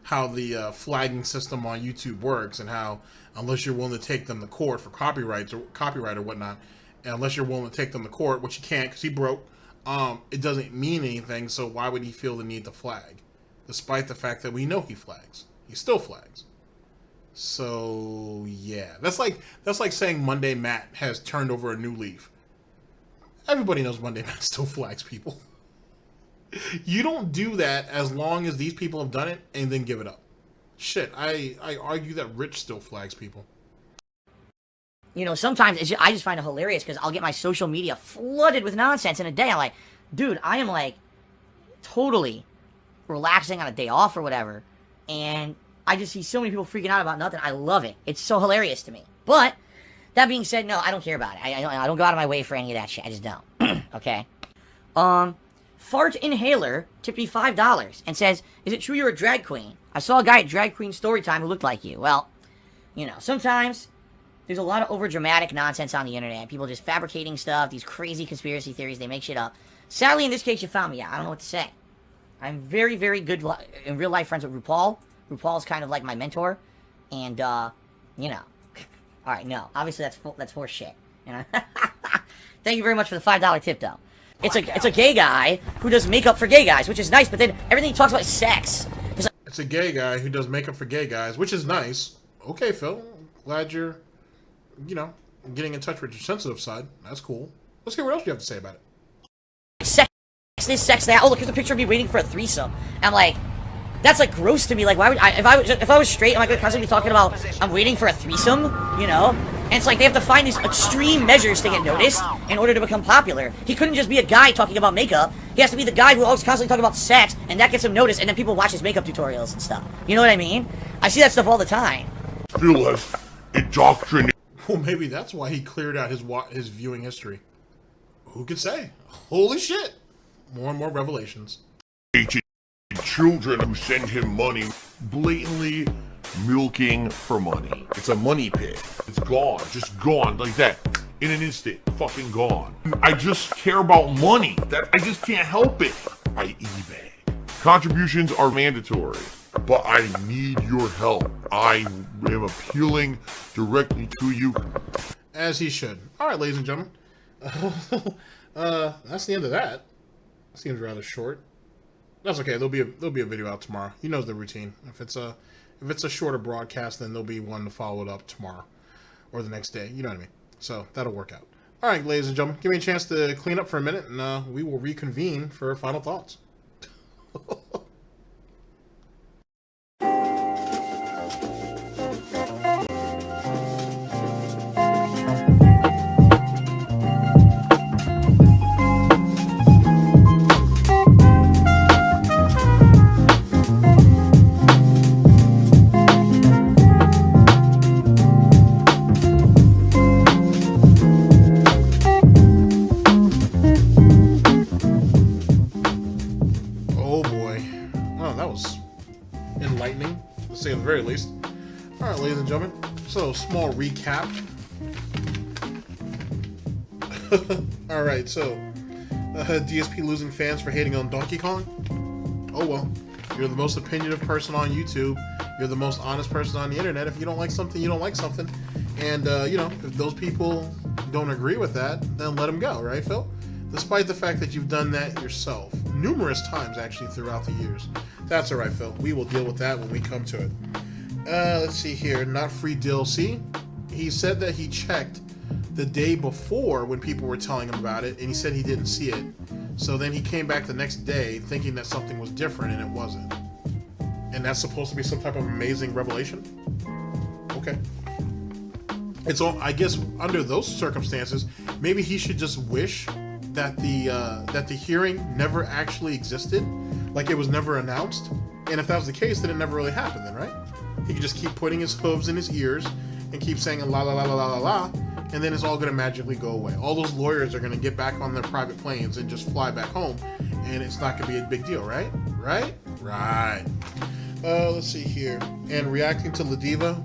how the flagging system on YouTube works and how unless you're willing to take them to court for copyright or whatnot, and unless you're willing to take them to court, which you can't because he broke, it doesn't mean anything. So why would he feel the need to flag, despite the fact that we know he flags? He still flags. So yeah, that's like saying Monday Matt has turned over a new leaf. Everybody knows Monday Matt still flags people. You don't do that as long as these people have done it and then give it up. Shit, I argue that Rich still flags people.
Sometimes I just find it hilarious because I'll get my social media flooded with nonsense in a day. I'm like, dude, I am like totally relaxing on a day off or whatever. And I just see so many people freaking out about nothing. I love it. It's so hilarious to me. But that being said, no, I don't care about it. I don't go out of my way for any of that shit. I just don't. Okay? Fart Inhaler tipped me $5 and says, is it true you're a drag queen? I saw a guy at Drag Queen Storytime who looked like you. Well, sometimes there's a lot of overdramatic nonsense on the internet. People just fabricating stuff, these crazy conspiracy theories, they make shit up. Sadly, in this case, you found me out. I don't know what to say. I'm very, very good in real life friends with RuPaul. RuPaul's kind of like my mentor. And, Alright, no. Obviously, that's horse shit. Thank you very much for the $5 tip, though. It's a gay guy who does makeup for gay guys, which is nice, but then everything he talks about is sex.
It's a gay guy who does makeup for gay guys, which is nice. Okay, Phil. Glad you're, getting in touch with your sensitive side. That's cool. Let's hear what else you have to say about it.
Sex this, sex that. Oh, look, here's a picture of me waiting for a threesome. I'm like, that's like gross to me. Like, why would if I was straight, am I constantly talking about I'm waiting for a threesome? And it's like they have to find these extreme measures to get noticed in order to become popular. He couldn't just be a guy talking about makeup. He has to be the guy who always constantly talking about sex, and that gets him noticed, and then people watch his makeup tutorials and stuff. You know what I mean? I see that stuff all the time.
Phil has indoctrinated.
Well, maybe that's why he cleared out his viewing history. Who could say? Holy shit! More and more revelations.
Children who send him money, blatantly milking for money. It's a money pit. It's gone, just gone like that. In an instant, fucking gone. I just care about money. I just can't help it. I eBay. Contributions are mandatory, but I need your help. I am appealing directly to you.
As he should. Alright, ladies and gentlemen. That's the end of that. Seems rather short. That's okay. There'll be a video out tomorrow. He knows the routine. If it's a shorter broadcast, then there'll be one to follow it up tomorrow or the next day. You know what I mean? So that'll work out. All right, ladies and gentlemen, give me a chance to clean up for a minute, and we will reconvene for final thoughts. Oh boy. So, small recap. Alright, so DSP losing fans for hating on Donkey Kong? Oh well. You're the most opinionative person on YouTube. You're the most honest person on the internet. If you don't like something, you don't like something. And, you know, if those people don't agree with that, then let them go, right, Phil? Despite the fact that you've done that yourself numerous times, actually, throughout the years. That's alright, Phil. We will deal with that when we come to it. Let's see here. Not free DLC. He said that he checked the day before when people were telling him about it, and he said he didn't see it. So then he came back the next day thinking that something was different, and it wasn't. And that's supposed to be some type of amazing revelation? Okay. It's all, I guess, under those circumstances, maybe he should just wish that the hearing never actually existed, like it was never announced. And if that was the case, then it never really happened, then, right? He could just keep putting his hooves in his ears and keep saying la la la la la la la, and then it's all going to magically go away. All those lawyers are going to get back on their private planes and just fly back home, and it's not going to be a big deal, right? Right? Right. Let's see here. And reacting to ladiva,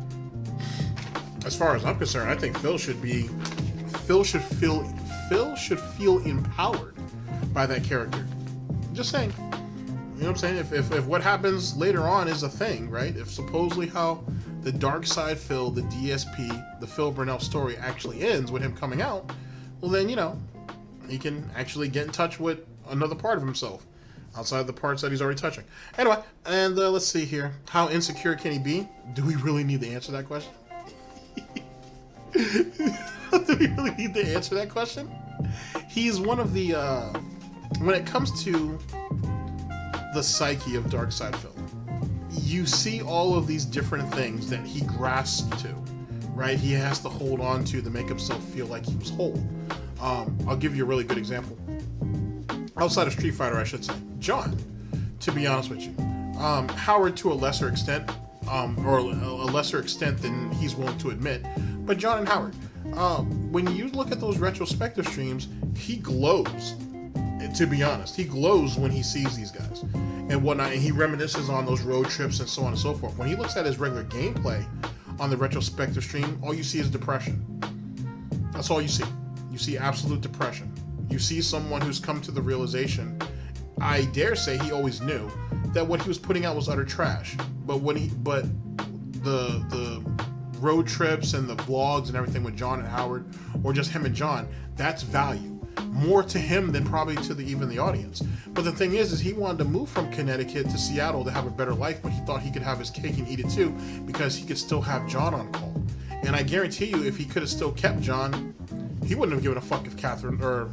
as far as I'm concerned, I think Phil should feel empowered by that character. Just saying. You know what I'm saying? If what happens later on is a thing, right? If supposedly how the Dark Side Phil, the DSP, the Phil Burnell story actually ends with him coming out, well then, you know, he can actually get in touch with another part of himself outside the parts that he's already touching. Anyway, and let's see here. How insecure can he be? Do we really need to answer that question? Do we really need to answer that question? He's one of the, when it comes to the psyche of Darkside Phil, you see all of these different things that he grasps to, right? He has to hold on to make himself feel like he was whole. I'll give you a really good example. Outside of Street Fighter, I should say. John, to be honest with you. Howard to a lesser extent, or a lesser extent than he's willing to admit, but John and Howard, when you look at those retrospective streams, he glows. To be honest, he glows when he sees these guys and whatnot, and he reminisces on those road trips and so on and so forth. When he looks at his regular gameplay on the retrospective stream, all you see is depression. That's all you see. You see absolute depression. You see someone who's come to the realization, I dare say he always knew, that what he was putting out was utter trash. But the road trips and the vlogs and everything with John and Howard, or just him and John, that's value. More to him than probably to even the audience. But the thing is he wanted to move from Connecticut to Seattle to have a better life, but he thought he could have his cake and eat it too, because he could still have John on call. And I guarantee you, if he could have still kept John, he wouldn't have given a fuck if Catherine, or,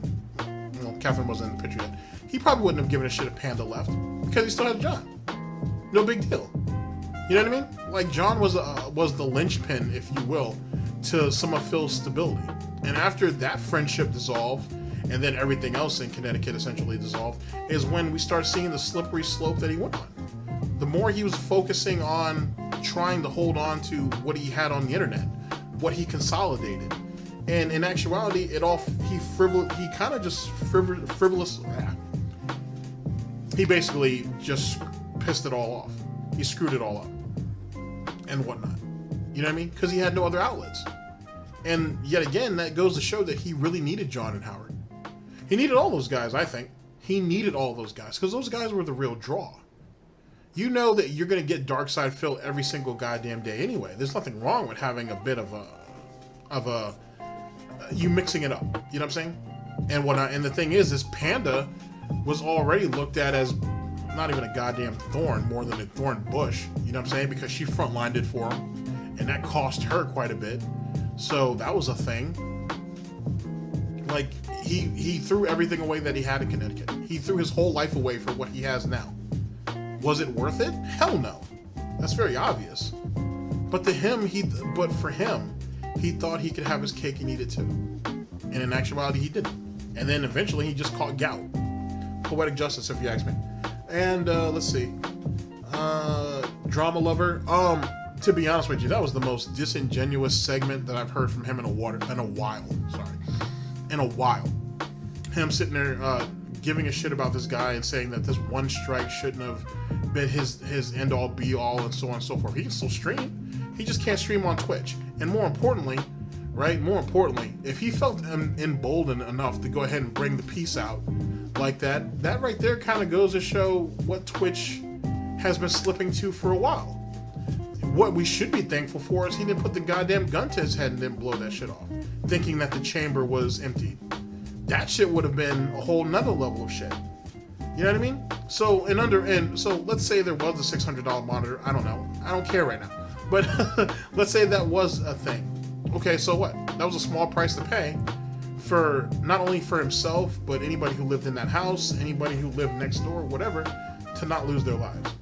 well, Catherine wasn't in the picture yet. He probably wouldn't have given a shit if Panda left, because he still had John. No big deal. You know what I mean? Like, John was the linchpin, if you will, to some of Phil's stability. And after that friendship dissolved, and then everything else in Connecticut essentially dissolved, is when we start seeing the slippery slope that he went on. The more he was focusing on trying to hold on to what he had on the internet, what he consolidated, and in actuality, he kind of just frivolous. He basically just pissed it all off. He screwed it all up and whatnot. You know what I mean? Because he had no other outlets. And yet again, that goes to show that he really needed John and Howard. He needed all those guys, I think. He needed all those guys, because those guys were the real draw. You know that you're going to get Darkside Phil every single goddamn day anyway. There's nothing wrong with having a bit of you mixing it up. You know what I'm saying? And whatnot. And the thing is, this Panda was already looked at as not even a goddamn thorn, more than a thorn bush. You know what I'm saying? Because she frontlined it for him, and that cost her quite a bit. So that was a thing. Like, he threw everything away that he had in Connecticut. He threw his whole life away for what he has now. Was it worth it? Hell no. That's very obvious. But for him, he thought he could have his cake and eat it too. And in actuality, he didn't. And then eventually, he just caught gout. Poetic justice, if you ask me. And let's see. Drama lover. To be honest with you, that was the most disingenuous segment that I've heard from him in a while. In a while. Him sitting there giving a shit about this guy and saying that this one strike shouldn't have been his end all be all and so on and so forth. He can still stream. He just can't stream on Twitch. And more importantly, right? More importantly, if he felt emboldened enough to go ahead and bring the piece out like that, that right there kind of goes to show what Twitch has been slipping to for a while. What we should be thankful for is he didn't put the goddamn gun to his head and didn't blow that shit off, thinking that the chamber was empty. That shit would have been a whole nother level of shit. You know what I mean? So so let's say there was a $600 monitor. I don't know. I don't care right now. But let's say that was a thing. Okay, so what? That was a small price to pay for not only for himself, but anybody who lived in that house, anybody who lived next door, whatever, to not lose their lives.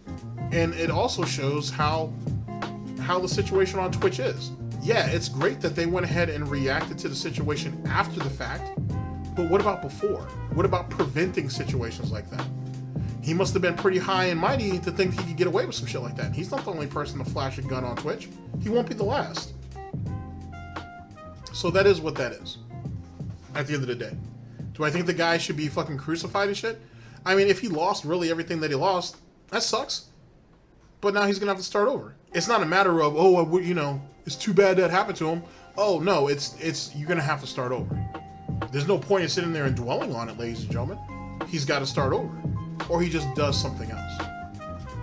And it also shows how the situation on Twitch is. Yeah, it's great that they went ahead and reacted to the situation after the fact, but what about before? What about preventing situations like that? He must have been pretty high and mighty to think he could get away with some shit like that. He's not the only person to flash a gun on Twitch. He won't be the last. So that is what that is, at the end of the day. Do I think the guy should be fucking crucified and shit? I mean, if he lost really everything that he lost, that sucks. But now he's gonna have to start over. It's not a matter of, oh, you know, it's too bad that happened to him. Oh no, it's you're gonna have to start over. There's no point in sitting there and dwelling on it, ladies and gentlemen. He's got to start over, or he just does something else.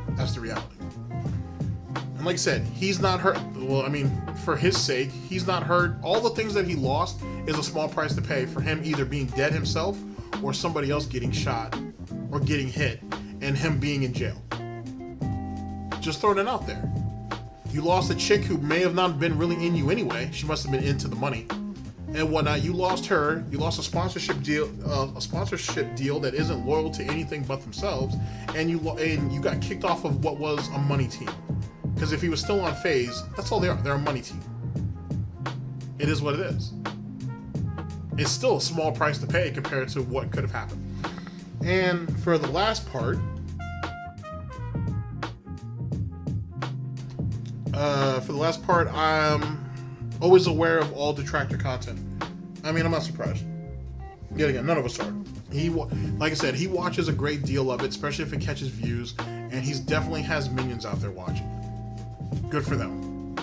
That's the reality. And like I said, he's not hurt. Well, I mean, for his sake, he's not hurt. All the things that he lost is a small price to pay for him either being dead himself or somebody else getting shot or getting hit and him being in jail. Just throwing it out there. You lost a chick who may have not been really in you anyway. She must have been into the money and whatnot. You lost her. You lost a sponsorship deal that isn't loyal to anything but themselves, and you got kicked off of what was a money team. Because if he was still on FaZe, that's all they are. They're a money team. It is what it is. It's still a small price to pay compared to what could have happened. And for the last part, I'm always aware of all detractor content. I mean, I'm not surprised. Yet again, none of us are. Like I said, he watches a great deal of it, especially if it catches views, and he definitely has minions out there watching. Good for them.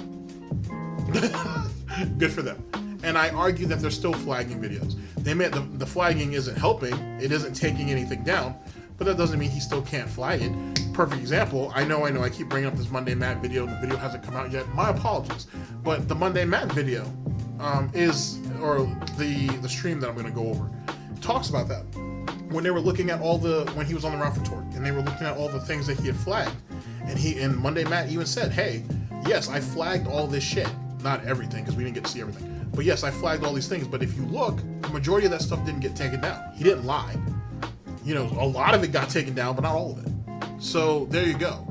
Good for them. And I argue that they're still flagging videos. They admit the flagging isn't helping, it isn't taking anything down, but that doesn't mean he still can't flag it. Perfect example, I know, I keep bringing up this Monday Matt video, and the video hasn't come out yet. My apologies. But the Monday Matt video the stream that I'm going to go over, talks about that. When they were looking at when he was on the route for Torque, and they were looking at all the things that he had flagged, and Monday Matt even said, hey, yes, I flagged all this shit. Not everything, because we didn't get to see everything. But yes, I flagged all these things, but if you look, the majority of that stuff didn't get taken down. He didn't lie. You know, a lot of it got taken down, but not all of it. So there you go.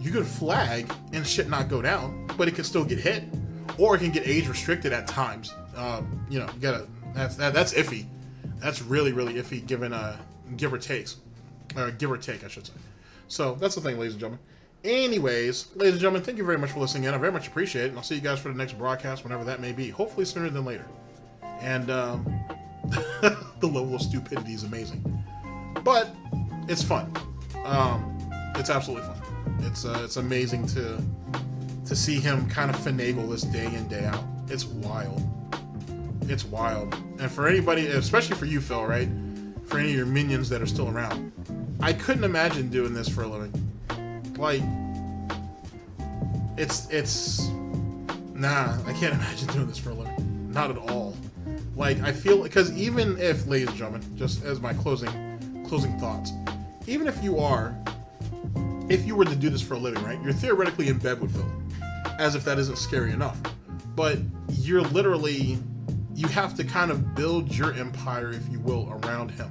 You could flag and shit not go down, but it can still get hit, or it can get age restricted at times. You know, that's iffy. That's really, really iffy, given give or take, I should say. So that's the thing, ladies and gentlemen. Anyways, ladies and gentlemen, thank you very much for listening in. I very much appreciate it, and I'll see you guys for the next broadcast, whenever that may be. Hopefully sooner than later. And the level of stupidity is amazing, but it's fun. It's absolutely fun. It's amazing to see him kind of finagle this day in, day out. It's wild. It's wild. And for anybody, especially for you, Phil, right? For any of your minions that are still around, I couldn't imagine doing this for a living. Like, nah, I can't imagine doing this for a living. Not at all. Like, I feel, because even if, ladies and gentlemen, just as my closing thoughts, even if you were to do this for a living, right? You're theoretically in bed with Phil, as if that isn't scary enough. But you're literally, you have to kind of build your empire, if you will, around him.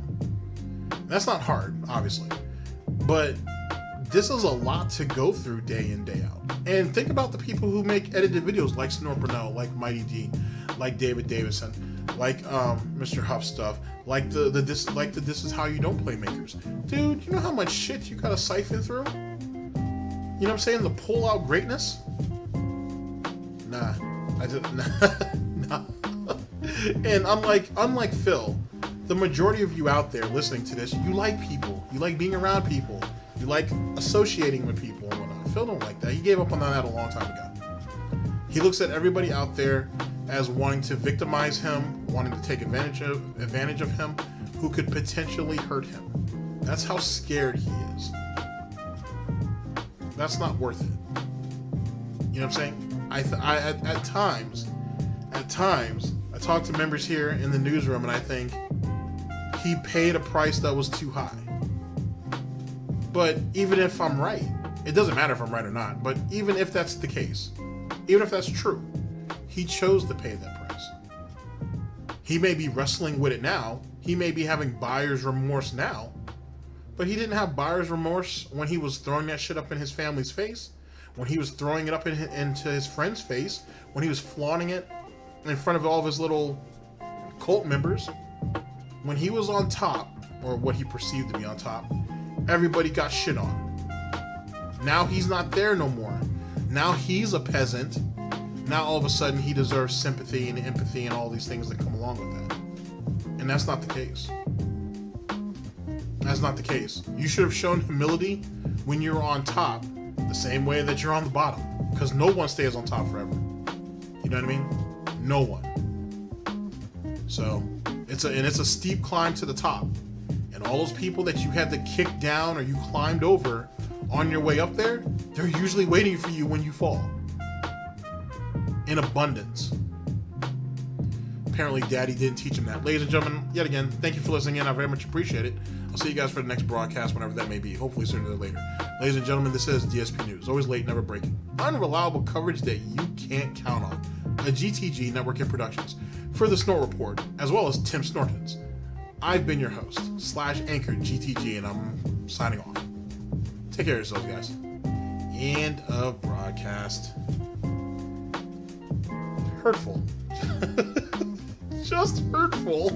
That's not hard, obviously, but this is a lot to go through day in, day out. And think about the people who make edited videos like Burnell, like Mighty D, like David Davison, like Mr. Huff stuff, like this is how you don't play makers. Dude, you know how much shit you gotta siphon through? You know what I'm saying? To pull out greatness? Nah. Nah. And unlike Phil, the majority of you out there listening to this, you like people. You like being around people. You like associating with people and whatnot. Phil don't like that. He gave up on that a long time ago. He looks at everybody out there as wanting to victimize him, wanting to take advantage of him, who could potentially hurt him. That's how scared he is. That's not worth it. You know what I'm saying? At times, I talk to members here in the newsroom, and I think he paid a price that was too high. But even if I'm right, it doesn't matter if I'm right or not, but even if that's the case, even if that's true, he chose to pay that price. He may be wrestling with it now, he may be having buyer's remorse now, but he didn't have buyer's remorse when he was throwing that shit up in his family's face, when he was throwing it up into his friend's face, when he was flaunting it in front of all of his little cult members. When he was on top, or what he perceived to be on top, everybody got shit on. Now he's not there no more. Now he's a peasant. Now all of a sudden he deserves sympathy and empathy and all these things that come along with that. And that's not the case. That's not the case. You should have shown humility when you're on top, the same way that you're on the bottom. Because no one stays on top forever. You know what I mean? No one. So, it's a steep climb to the top. And all those people that you had to kick down or you climbed over on your way up there, they're usually waiting for you when you fall. In abundance. Apparently Daddy didn't teach him that. Ladies and gentlemen, yet again, thank you for listening in. I very much appreciate it. I'll see you guys for the next broadcast, whenever that may be. Hopefully sooner than later. Ladies and gentlemen, this is DSP News. Always late, never breaking. Unreliable coverage that you can't count on. A GTG Networking Productions. For the Snort Report, as well as Tim Snortons. I've been your host, /anchor GTG, and I'm signing off. Take care of yourselves, guys. End of broadcast. Hurtful. Just hurtful.